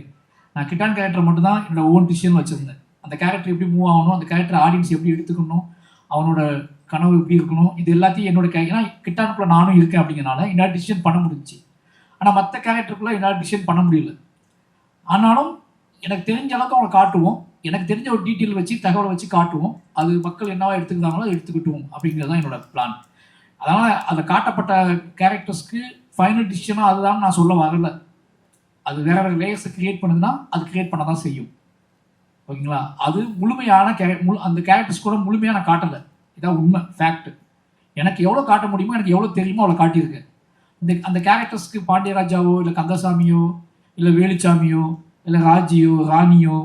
நான் கிட்டான் கேரக்டர் மட்டும்தான் என்னோட ஓன் டிசிஷன் வச்சுருந்தேன். அந்த கேரக்டர் எப்படி மூவ் ஆகணும், அந்த கேரக்டர் ஆடியன்ஸ் எப்படி எடுத்துக்கணும், அவனோட கனவு எப்படி இருக்கணும், இது எல்லாத்தையும் என்னோட ஏன்னா கிட்டானுக்குள்ளே நானும் இருக்கேன் அப்படிங்கிறனால என்னால் டிசிஷன் பண்ண முடிஞ்சிச்சு. ஆனால் மற்ற கேரக்டருக்குள்ளே என்னால் டிசிஷன் பண்ண முடியல. ஆனாலும் எனக்கு தெரிஞ்ச அளவுக்கு அவங்களை காட்டுவோம், எனக்கு தெரிஞ்ச ஒரு டீட்டெயில் வச்சு தகவலை வச்சு காட்டுவோம். அது மக்கள் என்னவா எடுத்துக்கிறாங்களோ எடுத்துக்கிட்டோம் அப்படிங்கிறது தான் என்னோட பிளான். அதனால் அந்த காட்டப்பட்ட கேரக்டர்ஸ்க்கு ஃபைனல் டிசிஷனாக அதுதான் நான் சொல்ல வரல. அது வேற வேறு லேயர்ஸை கிரியேட் பண்ணுதுன்னா அது கிரியேட் பண்ண தான் செய்யும். ஓகேங்களா? அது முழுமையான அந்த கேரக்டர்ஸ் கூட முழுமையாக நான் காட்டலை. இதான் உண்மை, ஃபேக்ட். எனக்கு எவ்வளோ காட்ட முடியுமோ, எனக்கு எவ்வளோ தெரியுமோ அவ்வளோ காட்டியிருக்கேன். அந்த கேரக்டர்ஸ்க்கு பாண்டியராஜாவோ இல்லை கந்தசாமியோ இல்லை வேலுச்சாமியோ இல்லை ராஜியோ ராணியோ,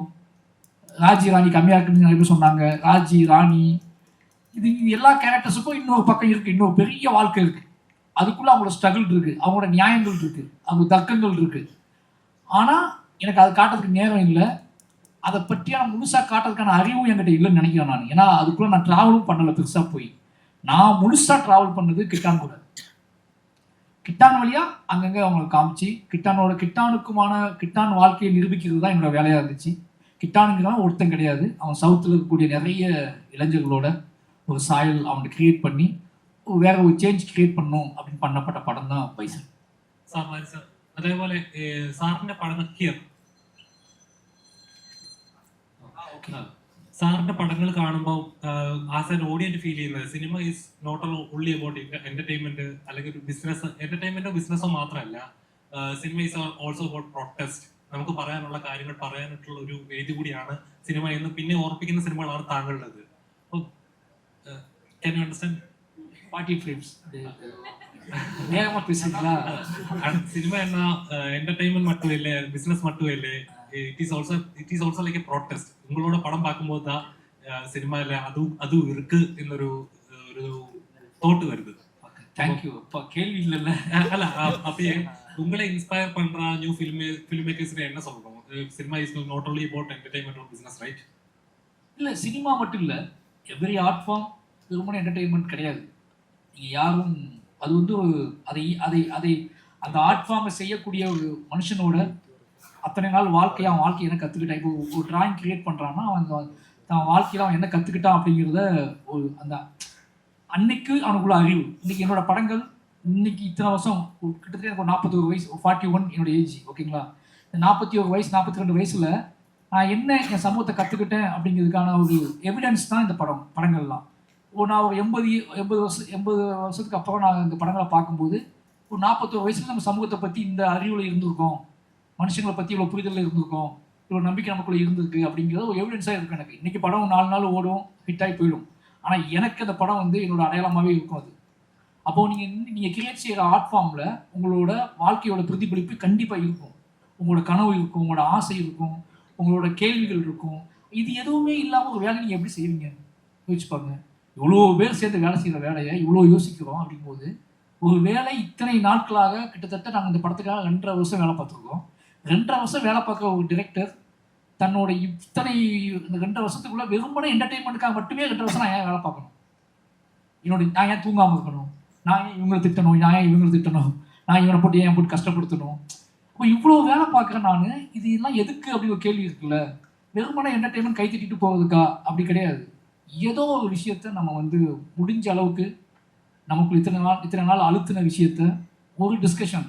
ராஜி ராணி கம்மியாக இருக்குன்னு நிறைய பேர் சொன்னாங்க, ராஜி ராணி, இது எல்லா கேரக்டர்ஸுக்கும் இன்னொரு பக்கம் இருக்குது, இன்னொரு பெரிய வாழ்க்கை இருக்குது. அதுக்குள்ளே அவங்களோட ஸ்ட்ரகிள் இருக்குது, அவங்களோட நியாயங்கள் இருக்குது, அவங்க தர்க்கங்கள் இருக்குது. ஆனால் எனக்கு அது காட்டுறதுக்கு நேரம் இல்லை. அதை பற்றியான முழுசாக காட்டுறதுக்கான அறிவும் என்கிட்ட இல்லைன்னு நினைக்கிறேன் நான். ஏன்னா அதுக்குள்ளே நான் ட்ராவலும் பண்ணலை பெருசாக போய். நான் முழுசாக ட்ராவல் பண்ணது கிட்டான் கூட. கிட்டான் வழியாக அங்கங்கே அவங்களை காமிச்சு கிட்டான் வாழ்க்கையை நிரூபிக்கிறது தான் என்னோட வேலையாக இருந்துச்சு. கிட்டானுங்கிறவன் ஒருத்தன் கிடையாது, அவன் சவுத்தில் இருக்கக்கூடிய நிறைய இளைஞர்களோட ஒரு சாயல் அவனை கிரியேட் பண்ணி வேற ஒரு சேஞ்ச் கிரியேட் பண்ணும் அப்படின்னு பண்ணப்பட்ட படம் தான் பைசன். സാർ അതേപോലെ സാറിന്റെ പടങ്ങൾ ഹിയർ, സാറിന്റെ പടങ്ങൾ കാണുമ്പോൾ ആസ് ആൻ ഓഡിയൻസ് ഫീൽ ചെയ്യുന്നത് cinema is not only about entertainment അല്ലെങ്കിൽ ഒരു ബിസിനസ്, എന്റർടൈൻമെന്റോ ബിസിനസ്സോ മാത്രമല്ല, cinema is also about protest. നമുക്ക് പറയാനുള്ള കാര്യങ്ങൾ പറയാനായിട്ടുള്ള ഒരു വേദി കൂടിയാണ് സിനിമ എന്ന് പിന്നെ ഓർപ്പിക്കുന്ന സിനിമകളാണ് താങ്കളുടേത്. Can you understand? Party frames. வேகமாக பேசுறீங்களா? சினிமா என்ன என்டர்டைன்மெண்ட் மட்டும் இல்லை, பிசினஸ் மட்டும் இல்லை, it is also like a protest. உங்களோட படம் பார்க்கும்போது தான் சினிமாவில் அதுவும் இருக்கு എന്നൊരു தோட்டு வருது. தேங்க்யூ. அப்பா கேள்வி இல்லைல்ல. அல்ல அப்படியே உங்களை இன்ஸ்பயர் பண்ற நியூ ஃபில்ம் மேக்கர்ஸ் என்ன சொல்லணும்? Cinema is not only about entertainment or business, right? இல்லை, சினிமா மட்டும் இல்லை, எவ்ரி ஆர்ட் ஃபார்ம் வெறுமனே என்டர்டெயின்மெண்ட் கிடையாது. நீங்கள் யாரும் அது வந்து ஒரு அதை அதை அதை அந்த ஆர்ட் ஃபார்மை செய்யக்கூடிய ஒரு மனுஷனோட அத்தனை நாள் வாழ்க்கையை அவன் வாழ்க்கையை என்ன கற்றுக்கிட்டான். இப்போ ஒரு டிராயிங் கிரியேட் பண்ணுறான்னா அவன் தன் வாழ்க்கையில் அவன் என்ன கற்றுக்கிட்டான் அப்படிங்கிறத ஒரு அந்த அன்னைக்கு அவனுக்குள்ள அறிவு. இன்னைக்கு என்னோட படங்கள் இன்னைக்கு இத்தனை வருஷம் கிட்டத்தட்ட எனக்கு ஒரு 41 வயசு, 41 என்னோட ஏஜ், ஓகேங்களா. இந்த 41 வயசு 42 வயசுல நான் என்ன என் சமூகத்தை கற்றுக்கிட்டேன் அப்படிங்கிறதுக்கான ஒரு எவிடன்ஸ் தான் இந்த படங்கள்லாம். நான் ஒரு 80 வருஷத்துக்கு அப்புறம் நான் இந்த படங்களை பார்க்கும்போது ஒரு 41 வயசுல நம்ம சமூகத்தை பற்றி இந்த அறிவில் இருந்திருக்கோம், மனுஷங்களை பற்றி இவ்வளோ புரிதலில் இருந்திருக்கோம், இவ்வளோ நம்பிக்கை நமக்குள்ள இருந்திருக்கு அப்படிங்கிறது ஒரு எவிடன்ஸாக இருக்கும் எனக்கு. இன்றைக்கி படம் 4 நாள் ஓடும், ஹிட் ஆகி போயிடும். ஆனால் எனக்கு அந்த படம் வந்து என்னோட அடையாளமாகவே இருக்கும் அது. அப்போது நீங்கள் கிரியேட் செய்கிற ஆர்ட் ஃபார்மில் உங்களோட வாழ்க்கையோட பிரதிபலிப்பு கண்டிப்பாக இருக்கும். உங்களோட கனவு இருக்கும், உங்களோட ஆசை இருக்கும், உங்களோட கேள்விகள் இருக்கும். இது எதுவுமே இல்லாமல் ஒரு வேலை நீங்கள் எப்படி செய்வீங்க யோசிச்சு பாருங்க. இவ்வளோ பேர் சேர்ந்து வேலை செய்கிற வேலையை இவ்வளோ யோசிக்கிறோம் அப்படிங்கும்போது ஒரு வேலை இத்தனை நாட்களாக கிட்டத்தட்ட நாங்கள் இந்த படத்துக்காக 2.5 வருஷம் வேலை பார்த்துருக்கோம். 2.5 வருஷம் வேலை பார்க்குற ஒரு டிரெக்டர் தன்னோட இத்தனை இந்த 2.5 வருஷத்துக்குள்ள வெறுமனே என்டர்டெயின்மெண்ட்டுக்காக மட்டுமே 2.5 வருஷம் நான் ஏன் வேலை பார்க்கணும்? நான் ஏன் தூங்காமல் இருக்கணும்? நான் ஏன் இவங்களை திட்டணும்? நான் இவனை போட்டு ஏன் போட்டு கஷ்டப்படுத்தணும்? அப்போ இவ்வளோ வேலை பார்க்குறேன் நான், இது எல்லாம் எதுக்கு அப்படின்னு ஒரு கேள்வி இருக்குல்ல. வெறுமனே என்டர்டெயின்மெண்ட் கை தட்டிட்டு போவதுக்கா? அப்படி கிடையாது. ஏதோ ஒரு விஷயத்த நம்ம வந்து முடிஞ்ச அளவுக்கு நமக்கு இத்தனை நாள் அழுத்தின விஷயத்த ஒரு டிஸ்கஷன்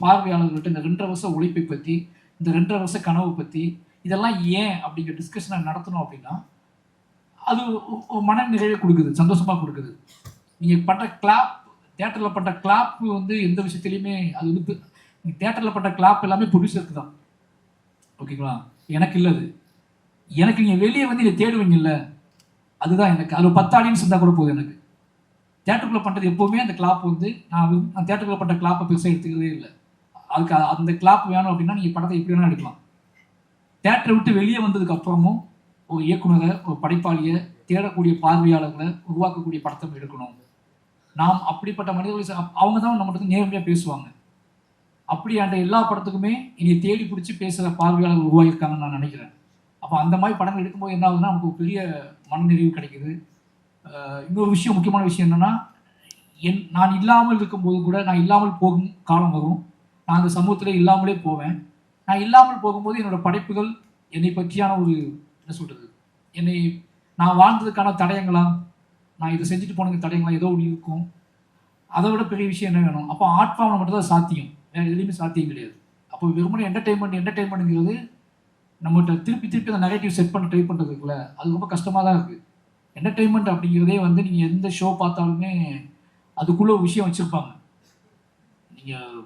பார்வையாளர்கள்ட்ட இந்த 2.5 வருஷம் உழைப்பை பற்றி, இந்த 2.5 வருஷ கனவை பற்றி, இதெல்லாம் ஏன் அப்படிங்கிற டிஸ்கஷனை நடத்தணும் அப்படின்னா அது ஒரு மன நிறைவை கொடுக்குது, சந்தோஷமாக கொடுக்குது. நீங்கள் பண்ணுற கிளாப், தேட்டரில் பண்ணுற கிளாப் வந்து எந்த விஷயத்துலையுமே அது வந்து தேட்டரில் பண்ணுற கிளாப் எல்லாமே ப்ரொடியூசருக்கு தான், ஓகேங்களா. எனக்கு இல்லை அது. எனக்கு நீங்கள் வெளியே வந்து இதை தேடுவீங்கல்ல, அதுதான் எனக்கு. அது 10 ஆடியன்ஸ் இருந்தால் கூட போதும் எனக்கு. தேட்டருக்குள்ளே பண்ணுறது எப்போவுமே அந்த கிளாப் வந்து நான் தேட்டருக்குள்ளே பண்ணுற கிளாப்பை பெருசாக எடுத்துக்கிறதே இல்லை. அதுக்கு அந்த கிளாப் வேணும் அப்படின்னா நீங்கள் படத்தை எப்படி வேணால் எடுக்கலாம். தேட்டரை விட்டு வெளியே வந்ததுக்கு அப்புறமும் ஒரு இயக்குனரை, ஒரு படைப்பாளியை, தேடக்கூடிய பார்வையாளர்களை உருவாக்கக்கூடிய படத்தை எடுக்கணும். நாம் அப்படிப்பட்ட மனிதர்களை அவங்க தான் நம்மகிட்ட நேர்மையாக பேசுவாங்க. அப்படியாண்ட எல்லா படத்துக்குமே இனி தேடி பிடிச்சி பேசுகிற பார்வையாளர்கள் உருவாகியிருக்காங்கன்னு நான் நினைக்கிறேன். அப்போ அந்த மாதிரி படங்கள் எடுக்கும்போது என்ன ஆகுதுன்னா நமக்கு ஒரு பெரிய மனநிறைவு கிடைக்குது. இன்னொரு விஷயம், முக்கியமான விஷயம் என்னென்னா, நான் இல்லாமல் இருக்கும்போது கூட நான் இல்லாமல் போகும் காலம் வரும். நான் அந்த சமூகத்தில் இல்லாமலே போவேன். நான் இல்லாமல் போகும்போது என்னோடய படைப்புகள் என்னை பற்றியான ஒரு என்ன சொல்கிறது, நான் வாழ்ந்ததுக்கான தடயங்களா, நான் இதை செஞ்சுட்டு போனதுக்கு தடயங்களா ஏதோ ஒன்று இருக்கும். அதை விட பெரிய விஷயம் என்ன வேணும்? அப்போ ஆர்ட் ஃபார்மில் மட்டும் தான் சாத்தியம், வேறு எதுலையுமே சாத்தியம் கிடையாது. அப்போ வெறுமனே என்டர்டெயின்மெண்ட்ங்கிறது நம்மகிட்ட திருப்பி அந்த நெகட்டிவ் செட் பண்ண ட்ரை பண்ணுறதுக்குள்ள அது ரொம்ப கஷ்டமாக தான் இருக்குது. என்டர்டெயின்மெண்ட் அப்படிங்கிறதே வந்து நீங்கள் எந்த ஷோ பார்த்தாலுமே அதுக்குள்ளே ஒரு விஷயம் வச்சுருப்பாங்க. நீங்கள்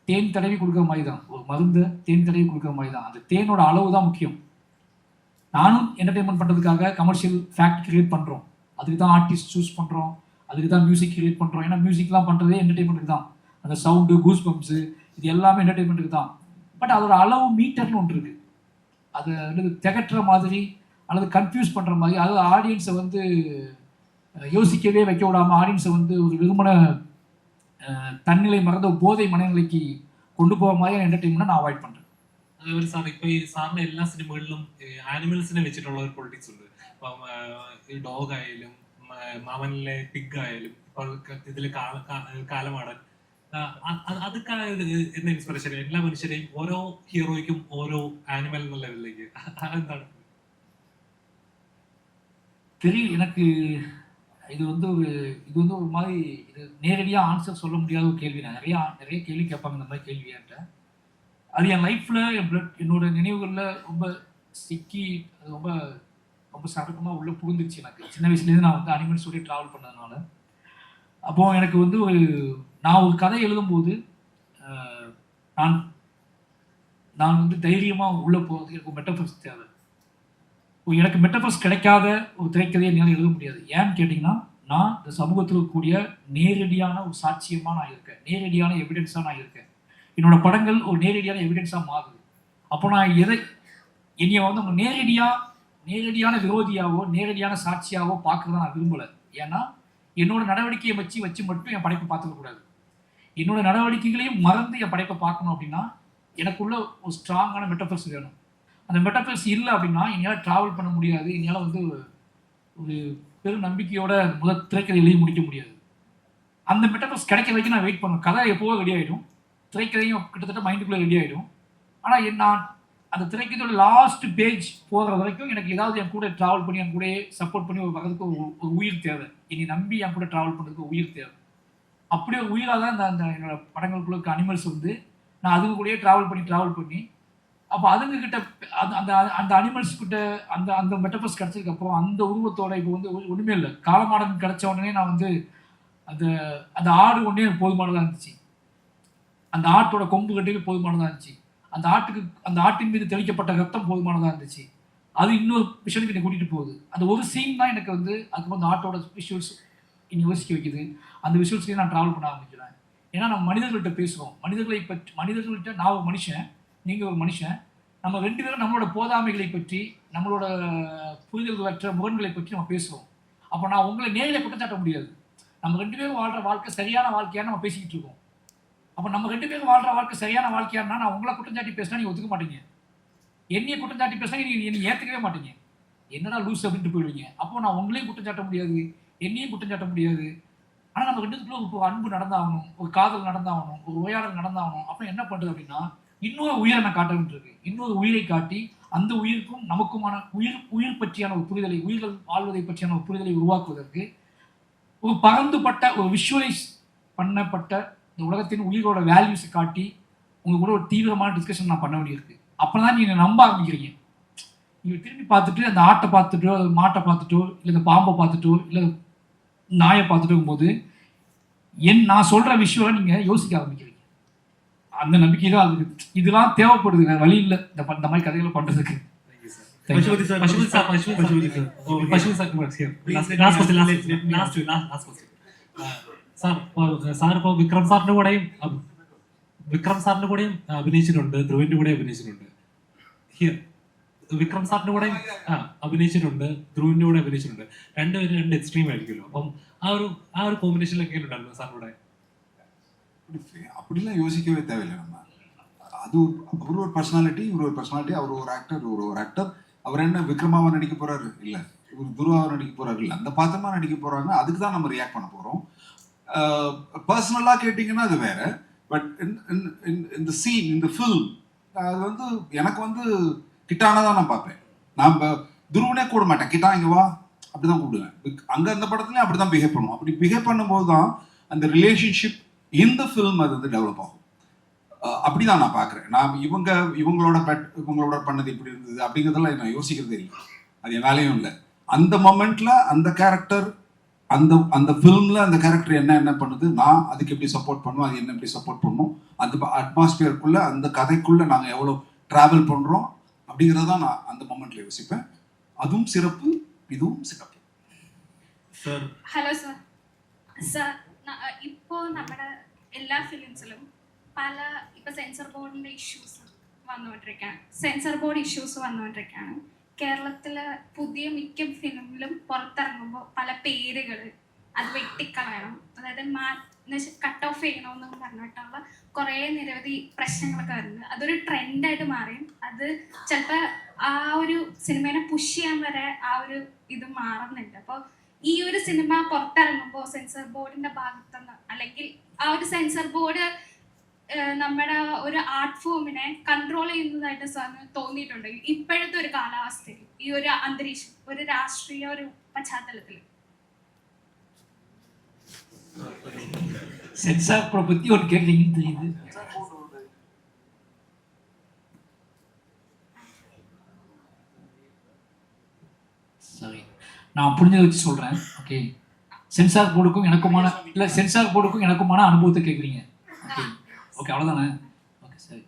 தேன் தடவி கொடுக்குற மாதிரி தான், ஒரு மருந்து தேன் தடவி கொடுக்குற மாதிரி தான். அந்த தேனோட அளவு தான் முக்கியம். நானும் என்டர்டெயின்மெண்ட் பண்ணுறதுக்காக கமர்ஷியல் ஃபேக்ட் கிரியேட் பண்ணுறோம், அதுக்கு தான் ஆர்டிஸ்ட் சூஸ் பண்ணுறோம், அதுக்கு தான் மியூசிக் கிரியேட் பண்ணுறோம். ஏன்னா மியூசிக்லாம் பண்ணுறதே என்டர்டெயின்மெண்ட்டுக்கு தான். அந்த சவுண்டு, கூஸ் பம்ப்ஸு, இது எல்லாமே என்டர்டெயின்மெண்ட்டுக்கு தான். பட் அதோட அளவு மீட்டர்னு ஒன்று இருக்குது. அது அல்லது திகட்டுற மாதிரி அல்லது கன்ஃபியூஸ் பண்ணுற மாதிரி, அது ஆடியன்ஸை வந்து யோசிக்கவே வைக்க விடாமல் ஆடியன்ஸை வந்து ஒரு விரும்பின தன்னிலை மறந்த போதை மனநிலைக்கு கொண்டு போகிற மாதிரி என்டர்டெயின்மெண்ட் நான் அவாய்ட் பண்ணுறேன். അതേപോലെ സാർ ഇപ്പൊ ഈ സാറിന്റെ എല്ലാ സിനിമകളിലും ആനിമൽസിനെ വെച്ചിട്ടുള്ള ഒരു പൊളിറ്റിക്സ് ഉണ്ട്. ഇപ്പം ഈ ഡോഗ് ആയാലും മാമനിലെ പിഗ് ആയാലും ഇപ്പൊ ഇതില് കാലമാടൻ, അതൊക്കെ എന്ന ഇൻസ്പിറേഷൻ എല്ലാ മനുഷ്യരെയും ഓരോ ഹീറോയ്ക്കും ഓരോ ആനിമൽ എന്ന ലെവലിലേക്ക് എന്താണ് தெரியும் எனக்கு. இது வந்து ஒரு மாதிரி இது நேரடியாக ஆன்சர் சொல்ல முடியாத ஒரு கேள்வி. நான் நிறைய கேள்வி கேட்பாங்க இந்த மாதிரி கேள்வி என்கிட்ட. அது என் லைஃப்பில் என்னோட நினைவுகளில் ரொம்ப சிக்கி, அது ரொம்ப ரொம்ப சடக்கமாக உள்ளே புகுந்துச்சு எனக்கு. சின்ன வயசுலேருந்து நான் வந்து அனிமல்ஸோடய ட்ராவல் பண்ணதுனால. அப்போது எனக்கு வந்து நான் ஒரு கதை எழுதும்போது நான் வந்து தைரியமாக உள்ளே போகிறதுக்கு எனக்கு மெட்டஃபர்ஸ் தேவை. எனக்கு மெட்டஃபர்ஸ் கிடைக்காத ஒரு திரைக்கதையை என்னால் எழுத முடியாது. ஏன்னு கேட்டிங்கன்னா, நான் இந்த சமூகத்தில் இருக்கக்கூடிய நேரடியான ஒரு சாட்சியமாக நான் இருக்கேன், நேரடியான எவிடன்ஸாக நான் இருக்கேன். என்னோட படங்கள் ஒரு நேரடியான எவிடன்ஸாக மாறுது. அப்போ நான் என்னைய வந்து அவங்க நேரடியான விரோதியாவோ நேரடியான சாட்சியாவோ பார்க்குறத நான் விரும்பலை. ஏன்னா என்னோட நடவடிக்கையை வச்சு மட்டும் என் படைப்பை பார்த்துக்கக்கூடாது. என்னோட நடவடிக்கைகளையும் மறந்து என் படைப்பை பார்க்கணும் அப்படின்னா எனக்குள்ள ஒரு ஸ்ட்ராங்கான மெட்டஃபர்ஸ் வேணும். அந்த மெட்டஃபர்ஸ் இல்லை அப்படின்னா என்னால் ட்ராவல் பண்ண முடியாது. என்னால் வந்து ஒரு பெரும் நம்பிக்கையோட முதல் திரைக்கதை எழுதி முடிக்க முடியாது. அந்த மெட்டஃபர்ஸ் கிடைக்க வரைக்கும் நான் வெயிட் பண்ணுவேன். கதை எப்போவோ ரெடி ஆகிடும், திரைக்கதையும் கிட்டத்தட்ட மைண்டுக்குள்ளே ரெடி ஆகிடும். ஆனால் நான் அந்த திரைக்கதையோட லாஸ்ட் பேஜ் போகிற வரைக்கும் எனக்கு ஏதாவது என் கூட ட்ராவல் பண்ணி என் கூட சப்போர்ட் பண்ணி ஒரு வரதுக்கு ஒரு உயிர் தேவை. என்னை நம்பி என் கூட ட்ராவல் பண்ணுறதுக்கு உயிர் தேவை. அப்படியே ஒரு உயிராக தான் அந்த என்னோட படங்களுக்குள்ள இருக்க அனிமல்ஸ் வந்து நான் அதுங்க கூடயே ட்ராவல் பண்ணி அப்போ அதுங்கக்கிட்ட அந்த அந்த அனிமல்ஸ் கிட்ட அந்த அந்த மெட்டபர்ஸ் கிடச்சதுக்கப்புறம் அந்த உருவத்தோட இப்போ வந்து ஒன்றுமே இல்லை. காலமாடன் கிடச்ச உடனே நான் வந்து அந்த அந்த ஆடு ஒன்றே போதுமானதாக இருந்துச்சு. அந்த ஆட்டோட கொம்பு கட்டிக்கு போதுமானதாக இருந்துச்சு. அந்த ஆட்டின் மீது தெளிக்கப்பட்ட ரத்தம் போதுமானதாக இருந்துச்சு. அது இன்னொரு விஷயத்துக்கு என்னை கூட்டிகிட்டு போகுது. அந்த ஒரு சீன் தான் எனக்கு வந்து அதுக்கப்புறம் அந்த ஆட்டோட விஷுவல்ஸ் இன்னும் யோசிக்க வைக்குது. அந்த விஷுவல்ஸ்லேயே நான் ட்ராவல் பண்ண ஆரம்பிக்கிறேன். ஏன்னா நம்ம மனிதர்கள்ட்ட பேசுகிறோம். மனிதர்கள்ட்ட நான் ஒரு மனுஷன், நீங்கள் ஒரு மனுஷன். நம்ம 2 பேரும் நம்மளோட போதாமைகளை பற்றி, நம்மளோட புரிதல்களற்ற முரண்களை பற்றி நம்ம பேசுகிறோம். அப்போ நான் உங்களை நேரில் குற்றச்சாட்ட முடியாது. நம்ம 2 பேரும் வாழ்கிற வாழ்க்கை சரியான வாழ்க்கையாக நம்ம பேசிக்கிட்டு இருக்கோம். அப்போ நம்ம 2 பேரும் வாழ்கிற வாழ்க்கை சரியான வாழ்க்கையானா நான் உங்களை குற்றச்சாட்டி பேசினா நீங்கள் ஒத்துக்க மாட்டீங்க. என்னையை குற்றச்சாட்டி பேசினா நீங்கள் என்னை ஏற்றுக்கவே மாட்டீங்க. என்னடா லூஸ் அப்படின்ட்டு போயிடுவீங்க. அப்போ நான் உங்களையும் குற்றச்சாட்ட முடியாது, என்னையும் குற்றச்சாட்ட முடியாது. ஆனால் நம்ம 2 பேருக்குள்ள ஒரு அன்பு நடந்தாகணும், ஒரு காதல் நடந்தாகணும், ஒரு உரையாடல் நடந்தாகணும். அப்போ என்ன பண்ணுறது அப்படின்னா இன்னொரு உயிரை நான் காட்ட வேண்டியிருக்கு. இன்னொரு உயிரை காட்டி அந்த உயிருக்கும் நமக்குமான உயிர் பற்றியான ஒரு புரிதலை, உயிர்கள் வாழ்வதை பற்றியான ஒரு புரிதலை உருவாக்குவதற்கு ஒரு பறந்துபட்ட ஒரு விஷுவலைஸ் பண்ணப்பட்ட இந்த உலகத்தின் உயிரோட வேல்யூஸை காட்டி உங்கள் கூட ஒரு தீவிரமான டிஸ்கஷன் நான் பண்ண வேண்டியிருக்கு. அப்போ தான் நீங்கள் நம்ப ஆரம்பிக்கிறீங்க. நீங்கள் திரும்பி பார்த்துட்டு அந்த ஆட்டை பார்த்துட்டோ, மாட்டை பார்த்துட்டோ, இல்லை இந்த பாம்பை பார்த்துட்டோ, இல்லை நாயை பார்த்துட்டு இருக்கும்போது நான் சொல்கிற விஷயம் நீங்கள் யோசிக்க ஆரம்பிக்கிறீங்க. அந்த நம்பிக்கை தான் அது. இதெல்லாம் தேவைப்படுது, வேறு வழி இல்லை இந்த மாதிரி கதைகளை பண்ணுறதுக்கு. Pashupati sir. സാർ ഇപ്പോൾ വിക്രം സാറിന്റെ കൂടെയും അഭിനയിച്ചിട്ടുണ്ട്, ധ്രുവിന്റെ കൂടെ അഭിനയിച്ചിട്ടുണ്ട്. വിക്രം സാറിന്റെ കൂടെയും അഭിനയിച്ചിട്ടുണ്ട്, ധ്രുവിന്റെ കൂടെ അഭിനയിച്ചിട്ടുണ്ട്. രണ്ടുപേരും 2 എക്സ്ട്രീം ആയിരിക്കുമല്ലോ. അപ്പം ആ ഒരു കോമ്പിനേഷനിലൊക്കെ ഉണ്ടായിരുന്നു സാറിനോടെ. அப்படிலாம் யோசிக்கவே தேவையில்லை. நம்ம அது அவர் ஒரு பர்சனாலிட்டி, இவர் ஒரு பர்சனாலிட்டி, அவர் ஒரு ஆக்டர், இவர் ஒரு ஆக்டர். அவர் என்ன விக்ரமாவா நடிக்க போறாரு இல்லை, இவர் துருவாவை நடிக்க போறாரு இல்லை, அந்த பாத்திரமா நடிக்க போறாங்க. அதுக்கு தான் நம்ம ரியாக்ட் பண்ண போறோம். பர்சனலாக கேட்டிங்கன்னா அது வேற. பட் இந்த சீன், இந்த ஃபில்ம் அது வந்து எனக்கு வந்து கிட்டானதான் நான் பார்ப்பேன். நான் துருவனே கூட மாட்டேன், கிட்டா இங்கே வா அப்படிதான் கூப்பிடுவேன். அங்கே அந்த படத்துலேயும் அப்படி தான் பிஹேவ் பண்ணுவோம். அப்படி பிஹேவ் பண்ணும்போது தான் அந்த ரிலேஷன்ஷிப் இந்த ஃபில்ம் அது வந்து டெவலப் ஆகும். அப்படிதான் நான் பார்க்குறேன். நான் இவங்களோட பண்ணது இப்படி இருந்தது அப்படிங்கிறதெல்லாம் நான் யோசிக்கிறதே இல்லை. அது என் வேலையும் இல்லை. அந்த மொமெண்ட்ல அந்த கேரக்டர், அந்த ஃபில்மில் அந்த கேரக்டர் என்ன பண்ணுது, நான் அதுக்கு எப்படி சப்போர்ட் பண்ணுவோம், அது என்ன எப்படி சப்போர்ட் பண்ணும், அந்த அட்மாஸ்பியருக்குள்ள அந்த கதைக்குள்ள நாங்கள் எவ்வளோ ட்ராவல் பண்ணுறோம் அப்படிங்கிறதான் நான் அந்த மொமெண்ட்ல யோசிப்பேன். அதுவும் சிறப்பு, இதுவும் சிறப்பு. Sir hello sir. സാർ ഇപ്പോൾ നമ്മുടെ എല്ലാ ഫിലിംസിലും പല ഇപ്പോൾ സെൻസർ ബോർഡിൻ്റെ ഇഷ്യൂസ് വന്നുകൊണ്ടിരിക്കുകയാണ്. കേരളത്തിൽ പുതിയ മിക്ക ഫിലിമിലും പുറത്തിറങ്ങുമ്പോൾ പല പേരുകൾ അത് വെട്ടിക്കളയണം, അതായത് കട്ട് ഓഫ് ചെയ്യണമെന്ന് പറഞ്ഞിട്ടുള്ള കുറേ നിരവധി പ്രശ്നങ്ങളൊക്കെ വരുന്നുണ്ട്. അതൊരു ട്രെൻഡായിട്ട് മാറിയും അത് ചിലപ്പോൾ ആ ഒരു സിനിമേനെ പുഷ് ചെയ്യാൻ വരെ ആ ഒരു ഇത് മാറുന്നുണ്ട്. അപ്പോൾ ഈ ഒരു സിനിമ പുറത്തിറങ്ങുമ്പോൾ സെൻസർ ബോർഡിന്റെ ഭാഗത്തുനിന്ന് അല്ലെങ്കിൽ ആ ഒരു സെൻസർ ബോർഡ് നമ്മുടെ ഒരു ആർട്ട് ഫോമിനെ കൺട്രോൾ ചെയ്യുന്നതായിട്ട് സാറിന് തോന്നിയിട്ടുണ്ട് ഇപ്പോഴത്തെ ഒരു കാലാവസ്ഥയിൽ, ഈ ഒരു അന്തരീക്ഷം, ഒരു രാഷ്ട്രീയ ഒരു പശ്ചാത്തലത്തിൽ? சென்சார் போர்டை பற்றி ஒரு கேட்குறீங்கன்னு தெரியுது. சரி, நான் புரிஞ்சதை வச்சு சொல்கிறேன். ஓகே, சென்சார் போர்டுக்கும் எனக்குமான அனுபவத்தை கேட்குறீங்க. ஓகே அவ்வளோதானே. ஓகே சரி,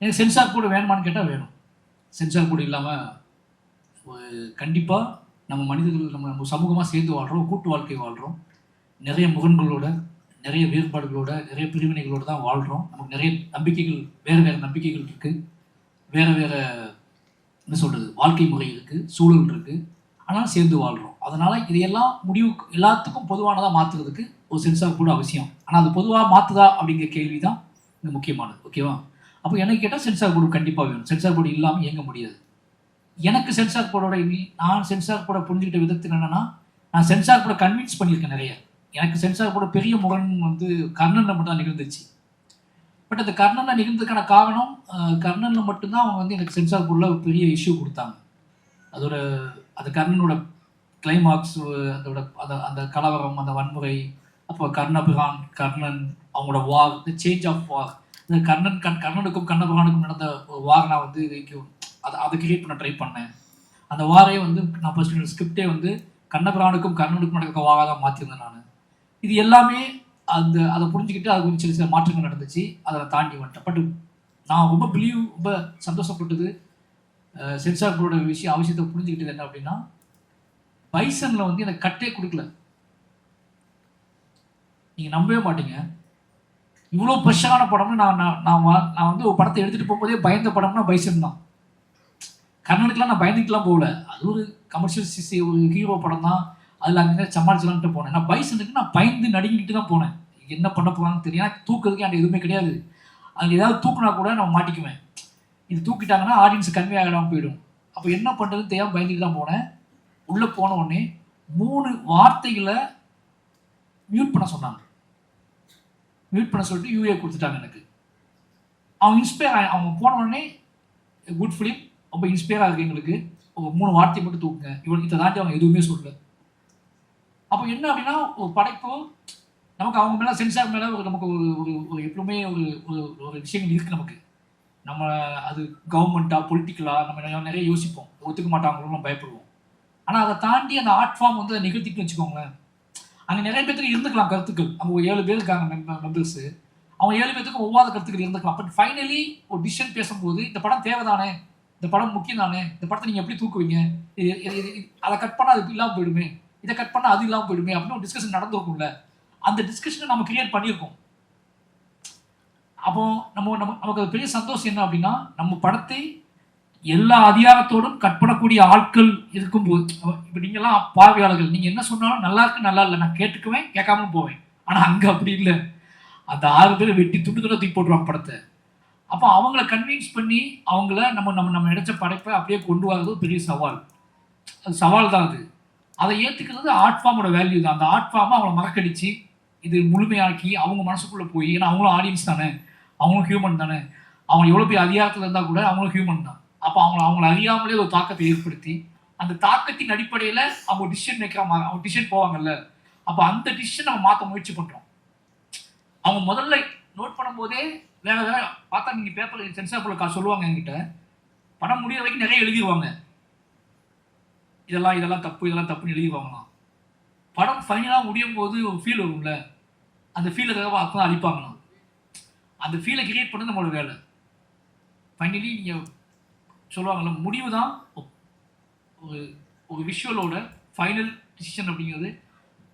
எனக்கு சென்சார் போர்டு வேணுமான்னு கேட்டால் வேணும். சென்சார் போர்டு இல்லாமல் கண்டிப்பாக நம்ம மனிதர்கள் நம்ம சமூகமாக சேர்ந்து வாழ்கிறோம், கூட்டு வாழ்க்கை வாழ்கிறோம். நிறைய முகன்களோட, நிறைய வேறுபாடுகளோட, நிறைய பிரிவினைகளோடு தான் வாழ்கிறோம். நமக்கு நிறைய நம்பிக்கைகள், வேறு நம்பிக்கைகள் இருக்குது, வேறு என்ன சொல்கிறது, வாழ்க்கை முறை இருக்குது, சூழல் இருக்குது. ஆனால் சேர்ந்து வாழ்கிறோம். அதனால இதையெல்லாம் முடிவுக்கு எல்லாத்துக்கும் பொதுவானதாக மாற்றுறதுக்கு ஒரு சென்சார் போர்டு அவசியம். ஆனால் அது பொதுவாக மாற்றுதா அப்படிங்கிற கேள்வி தான் இங்கே முக்கியமானது. ஓகேவா? அப்போ எனக்கு கேட்டால் சென்சார் போர்டு கண்டிப்பாக வேணும். சென்சார் போர்டு இல்லாமல் இயங்க முடியாது. எனக்கு சென்சார் போர்டோட நான் சென்சார் போர்டை புரிஞ்சுக்கிட்ட விதத்தில் என்னென்னா, நான் சென்சார் போர்டை கன்வின்ஸ் பண்ணியிருக்கேன் நிறைய. எனக்கு சென்சார் போர்டு பெரிய முரண் வந்து கர்ணனில் மட்டும் தான் நிகழ்ந்துச்சு. பட் அந்த கர்ணனில் நிகழ்ந்ததுக்கான காரணம் கர்ணனில் மட்டும்தான் அவங்க வந்து எனக்கு சென்சார் போர்டில் ஒரு பெரிய இஷ்யூ கொடுத்தாங்க. அந்த கர்ணனோட கிளைமாக்ஸ், அதோட அந்த கலவரம், அந்த வன்முறை, அப்போ கர்ணன் அவங்களோட வார், இந்த சேஞ்ச் ஆஃப் வார், இந்த கர்ணனுக்கும் கண்ணபிரானுக்கும் நடந்த ஒரு வார் நான் வந்து அதை கிரியேட் பண்ண ட்ரை பண்ணேன். அந்த வாரே வந்து நான் ஃபர்ஸ்ட் ஸ்கிரிப்டே வந்து கண்ணபிரானுக்கும் கர்ணனுக்கும் நடக்கிற வாராக தான் மாற்றிருந்தேன் நான். இது எல்லாமே அதை புரிஞ்சுக்கிட்டு அது கொஞ்சம் சில மாற்றங்கள் நடந்துச்சு. அதை தாண்டி வந்துட்டேன். பட் நான் ரொம்ப சந்தோஷப்பட்டது சென்சார் போர்டோட அவசியத்தை புரிஞ்சுக்கிட்டது என்ன அப்படின்னா, பைசனில் வந்து எனக்கு கட்டே கொடுக்கல. நீங்கள் நம்பவே மாட்டீங்க, இவ்வளோ ப்ரெஷரான படம்னு நான் வந்து ஒரு படத்தை எடுத்துகிட்டு போகும்போதே பயந்த படம்னா பைசன் தான். கர்ணனுக்குலாம் நான் பயந்துட்டுலாம் போகல. அது ஒரு கமர்ஷியல் ஒரு ஹீரோ படம் தான், அதில் அங்கே சமாளிச்சலான்ட்டு போனேன். நான் பைசனுக்கு நான் பயந்து நடுங்கிட்டு தான் போனேன். என்ன பண்ண போகிறான்னு தெரியும். தூக்குறதுக்கு அந்த எதுவுமே கிடையாது. அதில் ஏதாவது தூக்குனா கூட நான் மாட்டிக்குவேன். இது தூக்கிட்டாங்கன்னா ஆடியன்ஸு கன்வே ஆகிடாமல் போயிடும். அப்போ என்ன பண்ணுறதுன்னு தெரியாமல் பயந்துட்டு தான் போனேன். உள்ளே போன உடனே 3 வார்த்தைகளை மியூட் பண்ண சொன்னாங்க. மியூட் பண்ண சொல்லிட்டு யூஏ கொடுத்துட்டாங்க எனக்கு. அவங்க போன உடனே குட் ஃபிலிம், ரொம்ப இன்ஸ்பயராக இருக்குது எங்களுக்கு, ஒரு 3 வார்த்தை மட்டும் தூக்குங்க, இவனுக்கு இதை தாண்டி அவங்க எதுவுமே சொல்லலை. அப்போ என்ன அப்படின்னா, ஒரு படைப்போ நமக்கு அவங்க மேலே சென்சார் மேலே நமக்கு ஒரு எப்பவுமே ஒரு விஷயங்கள் இருக்குது நமக்கு. நம்ம அது கவர்மெண்ட்டாக பொலிட்டிக்கலாக நம்ம நிறைய யோசிப்போம், ஒத்துக்க மாட்டாங்களும் நம்ம பயப்படுவோம். ஆனால் அதை தாண்டி அந்த ஆர்ட் ஃபார்ம் வந்து அதை நிகழ்த்திட்டு வச்சுக்கோங்களேன். அங்கே நிறைய பேருக்கு இருந்துக்கலாம் கருத்துக்கள். அவங்க 7 பேர் இருக்காங்க மெம்பர்ஸு, அவங்க 7 பேருக்கு ஒவ்வாத கருத்துக்கள் இருந்துக்கலாம். பட் ஃபைனலி ஒரு டிசிஷன் பேசும்போது இந்த படம் தேவைதானே, இந்த படம் முக்கியம் தானே, இந்த படத்தை நீங்கள் எப்படி தூக்குவீங்க, அதை கட் பண்ணால் அது இல்லாமல் போயிடுமே, இதை கட் பண்ணால் அது இல்லாமல் போயிடுமே அப்படின்னு ஒரு டிஸ்கஷன் நடந்திருக்கும்ல. அந்த டிஸ்கஷனை நம்ம கிரியேட் பண்ணியிருக்கோம். அப்போ நமக்கு அது பெரிய சந்தோஷம் என்ன அப்படின்னா, நம்ம படத்தை எல்லா அதிகாரத்தோடும் கட் பண்ணக்கூடிய ஆட்கள் இருக்கும்போது, இப்போ நீங்கள்லாம் பார்வையாளர்கள், நீங்கள் என்ன சொன்னாலும் நல்லா இருக்கு நல்லா இல்லை நான் கேட்டுக்குவேன், கேட்காமலும் போவேன். ஆனால் அங்கே அப்படி இல்லை. அந்த 6 பேர் வெட்டி துண்டு தூக்கி போட்டுருவாங்க படத்தை. அப்போ அவங்கள கன்வின்ஸ் பண்ணி அவங்கள நம்ம நினைச்ச படைப்பை அப்படியே கொண்டு வரது பெரிய சவால். அது சவால் தான். அதை ஏற்றுக்கிறது ஆர்ட் ஃபார்மோட வேல்யூ தான். அந்த ஆர்ட் ஃபார்மை அவங்கள மறக்கடிச்சு இது முழுமையாக்கி அவங்க மனசுக்குள்ளே போய், ஏன்னா அவங்களும் ஆடியன்ஸ் தானே, அவங்களும் ஹியூமன் தானே, அவங்க எவ்வளோ பெரிய அதிகாரத்தில் இருந்தால் கூட அவங்களும் ஹியூமன் தான். அப்போ அவங்கள அறியாமலே ஒரு தாக்கத்தை ஏற்படுத்தி, அந்த தாக்கத்தின் அடிப்படையில் அவங்க டிசிஷன் மேக்கராக அவங்க டிசிஷன் போவாங்கல்ல, அப்போ அந்த டிசிஷன் நம்ம மாற்ற முயற்சி பண்ணுறோம். அவங்க முதல்ல நோட் பண்ணும்போதே வேற பார்த்தா, நீங்கள் பேப்பர் சென்சார் போர்டில் சொல்லுவாங்க என்கிட்ட, படம் முடிகிற வரைக்கும் நிறைய எழுதிடுவாங்க, இதெல்லாம் தப்பு இதெல்லாம் தப்புன்னு எழுதிடுவாங்களாம். படம் ஃபைனலாக முடியும் போது ஒரு ஃபீல் வரும்ல, அந்த ஃபீலுக்காக அப்போ அழிப்பாங்களாம். அந்த ஃபீலை கிரியேட் பண்ணது நம்மளோட வேலை. ஃபைனலி நீங்கள் சொல்லுவாங்கள்ல, முடிவு தான் ஒரு விஷுவலோட ஃபைனல் டிசிஷன் அப்படிங்கிறது.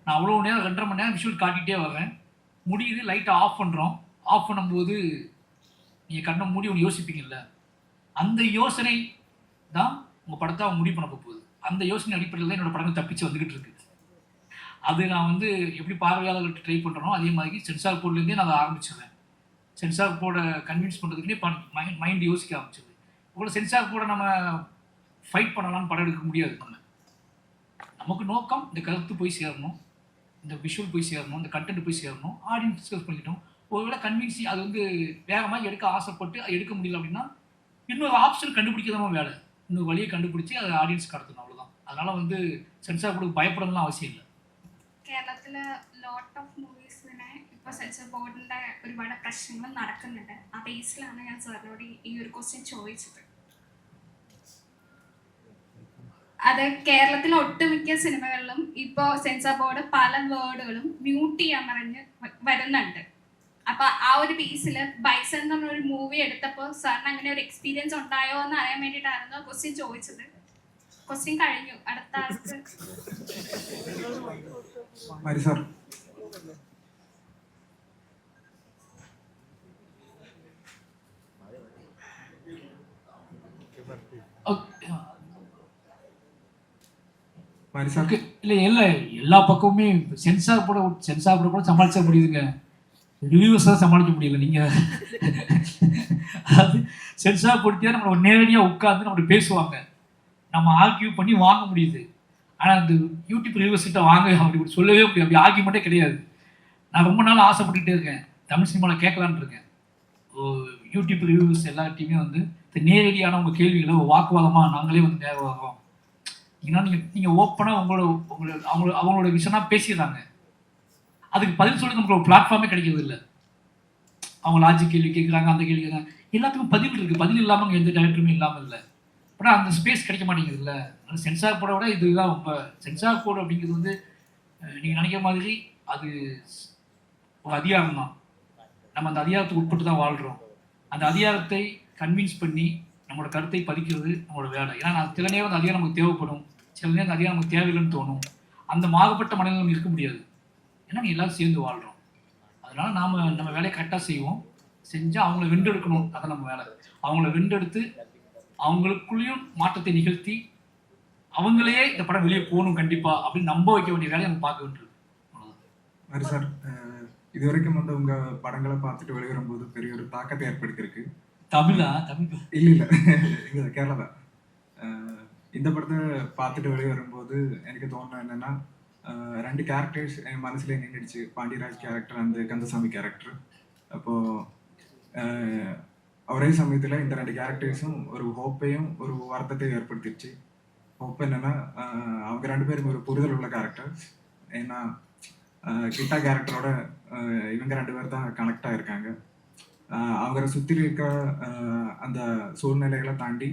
நான் அவ்வளோ நேரம் 2.5 மணி நேரம் விஷுவல் காட்டிகிட்டே வரேன், முடியுது, லைட்டை ஆஃப் பண்ணுறோம். ஆஃப் பண்ணும்போது நீங்கள் கண்ணை மூடி ஒன்று யோசிப்பீங்கள்ல, அந்த யோசனை தான் உங்கள் படத்தை அவங்க முடிவு பண்ண போகுது. அந்த யோசனை அடிப்படையில் தான் என்னோடய படங்கள் தப்பிச்சு வந்துக்கிட்டு இருக்கு. அது நான் வந்து எப்படி பார்வையாளர்கள்ட்ட ட்ரை பண்ணுறனோ அதே மாதிரி சென்சார் போர்ட்லேருந்தே நான் அதை ஆரம்பிச்சிடுவேன். சென்சார் போர்டை கன்வின்ஸ் பண்ணுறதுக்குன்னே மைண்ட் யோசிக்க ஆரம்பிச்சிது. உங்களை சென்சார் போர்டை நம்ம ஃபைட் பண்ணலாம்னு படம் எடுக்க முடியாது. நமக்கு நோக்கம் இந்த கருத்து போய் சேரணும், இந்த விஷுவல் போய் சேரணும், இந்த கண்டென்ட் போய் சேரணும், ஆடியன்ஸ் டிஸ்கஸ் பண்ணிக்கிட்டோம். ஒருவேளை கன்வின்ஸி அது வந்து வேகமாக எடுக்க ஆசைப்பட்டு அது எடுக்க முடியல அப்படின்னா இன்னொரு ஆப்ஷன் கண்டுபிடிக்கிறதும் வேலை, இன்னொரு வழியை கண்டுபிடிச்சி அதை ஆடியன்ஸ் கடத்தணும், அவ்வளோதான். அதனால் வந்து சென்சார் போர்டுக்கு பயப்படணும்லாம் അവசிയം ഇല്ല. കേരളത്തിൽ ലോട്ട് ഓഫ് മൂവീസിനെ ഇപ്പോൾ സെൻസർ ബോർഡിൻ്റെ ഒരുപാട് പ്രശ്നങ്ങൾ നടക്കുന്നുണ്ട്. ആ ബേസിലാണ് ഞാൻ സാറിനോട് ഈ ഒരു ക്വസ്റ്റ്യൻ ചോദിച്ചത്. അത് കേരളത്തിലെ ഒട്ടുമിക്ക സിനിമകളിലും ഇപ്പോൾ സെൻസർ ബോർഡ് പല വേർഡുകളും മ്യൂട്ട് ചെയ്യാൻ പറഞ്ഞ് വരുന്നുണ്ട്. അപ്പൊ ആ ഒരു ബേസിൽ ബൈസൺ എന്ന് പറഞ്ഞൊരു മൂവി എടുത്തപ്പോൾ സാറിന് അങ്ങനെ ഒരു എക്സ്പീരിയൻസ് ഉണ്ടായോ എന്ന് അറിയാൻ വേണ്ടിയിട്ടായിരുന്നു ക്വസ്റ്റ്യൻ ചോദിച്ചത്. ക്വസ്റ്റ്യൻ കഴിഞ്ഞു. അടുത്ത ആൾക്ക് സാർ. மரிசார் இல்லை எல்லா பக்கமுமே சென்சார் கூட சமாளிச்ச முடியுதுங்க. ரிவ்யூஸ் தான் சமாளிக்க முடியல. நீங்கள் அது சென்சார் போட்டு நம்மளை நேரடியாக உட்காந்து நம்மளை பேசுவாங்க, நம்ம ஆர்கியூ பண்ணி வாங்க முடியுது. ஆனால் அந்த யூடியூப் ரிவ்யூஸ் கிட்ட வாங்க அப்படி சொல்லவே முடியாது. அப்படி ஆர்கியூமெண்ட்டே கிடையாது. நான் ரொம்ப நாள் ஆசைப்பட்டுக்கிட்டே இருக்கேன், தமிழ் சினிமாவில் கேட்கலான்னு இருக்கேன். யூடியூப் ரிவ்யூஸ் எல்லாத்தையுமே வந்து நேரடியான உங்கள் கேள்விகளை வாக்குவாதமாக நாங்களே வந்து நேரம் வரோம். ஏன்னா நீங்கள் ஓப்பனாக அவங்களோட விஷயம்னா பேசிடுறாங்க. அதுக்கு பதில் சொல்லி நமக்கு ஒரு பிளாட்ஃபார்மே கிடைக்கிறது இல்லை. அவங்க லாஜிக் கேள்வி கேட்குறாங்க, அந்த கேள்வி கேட்குறாங்க, எல்லாத்துக்கும் பதில் இருக்குது. பதில் இல்லாமல் அங்கே எந்த டேரக்டருமே இல்லாமல் இல்லை. ஆனால் அந்த ஸ்பேஸ் கிடைக்க மாட்டேங்குது இல்லை. அந்த சென்சார் போர்டை விட இதுதான் ரொம்ப சென்சார் போர்டு அப்படிங்கிறது வந்து நீங்கள் நினைக்கிற மாதிரி அது ஒரு அதிகாரம் தான். நம்ம அந்த அதிகாரத்துக்கு உட்பட்டு தான் வாழ்கிறோம். அந்த அதிகாரத்தை கன்வின்ஸ் பண்ணி நம்மளோட கருத்தை பதிக்கிறது நம்மளோட வேலை. ஏன்னா சில நேரம் அந்த அதிகாரம் நமக்கு தேவைப்படும், சில நேரம் அந்த அதிகாரம் நமக்கு தேவையில்லைன்னு தோணும். அந்த மாறுபட்ட மனநிலை இருக்க முடியாது. ஏன்னா நீ எல்லாரும் சேர்ந்து வாழ்கிறோம். அதனால நம்ம வேலையை கரெக்டாக செய்வோம். செஞ்சால் அவங்கள வென்றெடுக்கணும், அதான் நம்ம வேலை. அவங்கள வென்றெடுத்து அவங்களுக்குள்ளேயும் மாற்றத்தை நிகழ்த்தி அவங்களே இந்த படம் வெளியே போகணும் கண்டிப்பாக அப்படின்னு நம்ப வைக்க வேண்டிய வேலையை நம்ம பார்க்க வேண்டியது. மரிசார், இது வரைக்கும் வந்து உங்கள் படங்களை பார்த்துட்டு வெளிவரும்போது பெரிய ஒரு தாக்கத்தை ஏற்படுத்தியிருக்கு. தமிழ் இல்லை இங்கே கேரளா தான். இந்த படத்தை பார்த்துட்டு வெளியே வரும்போது எனக்கு தோணுன என்னென்னா, 2 கேரக்டர்ஸ் என் மனசில் நின்றுடுச்சு. பாண்டியராஜ் கேரக்டர், அந்த கந்தசாமி கேரக்டர். அப்போது ஒரே சமயத்தில் இந்த 2 கேரக்டர்ஸும் ஒரு ஹோப்பையும் ஒரு வருத்தத்தையும் ஏற்படுத்திடுச்சு. ஹோப் என்னென்னா, அவங்க 2 பேரும் ஒரு புரிதல் உள்ள கேரக்டர்ஸ். ஏன்னா கிட்டா கேரக்டரோட இவங்க 2 பேர் தான் கனெக்டாக இருக்காங்க. அவரை சுற்றி இருக்க அந்த சூழ்நிலைகளை தாண்டி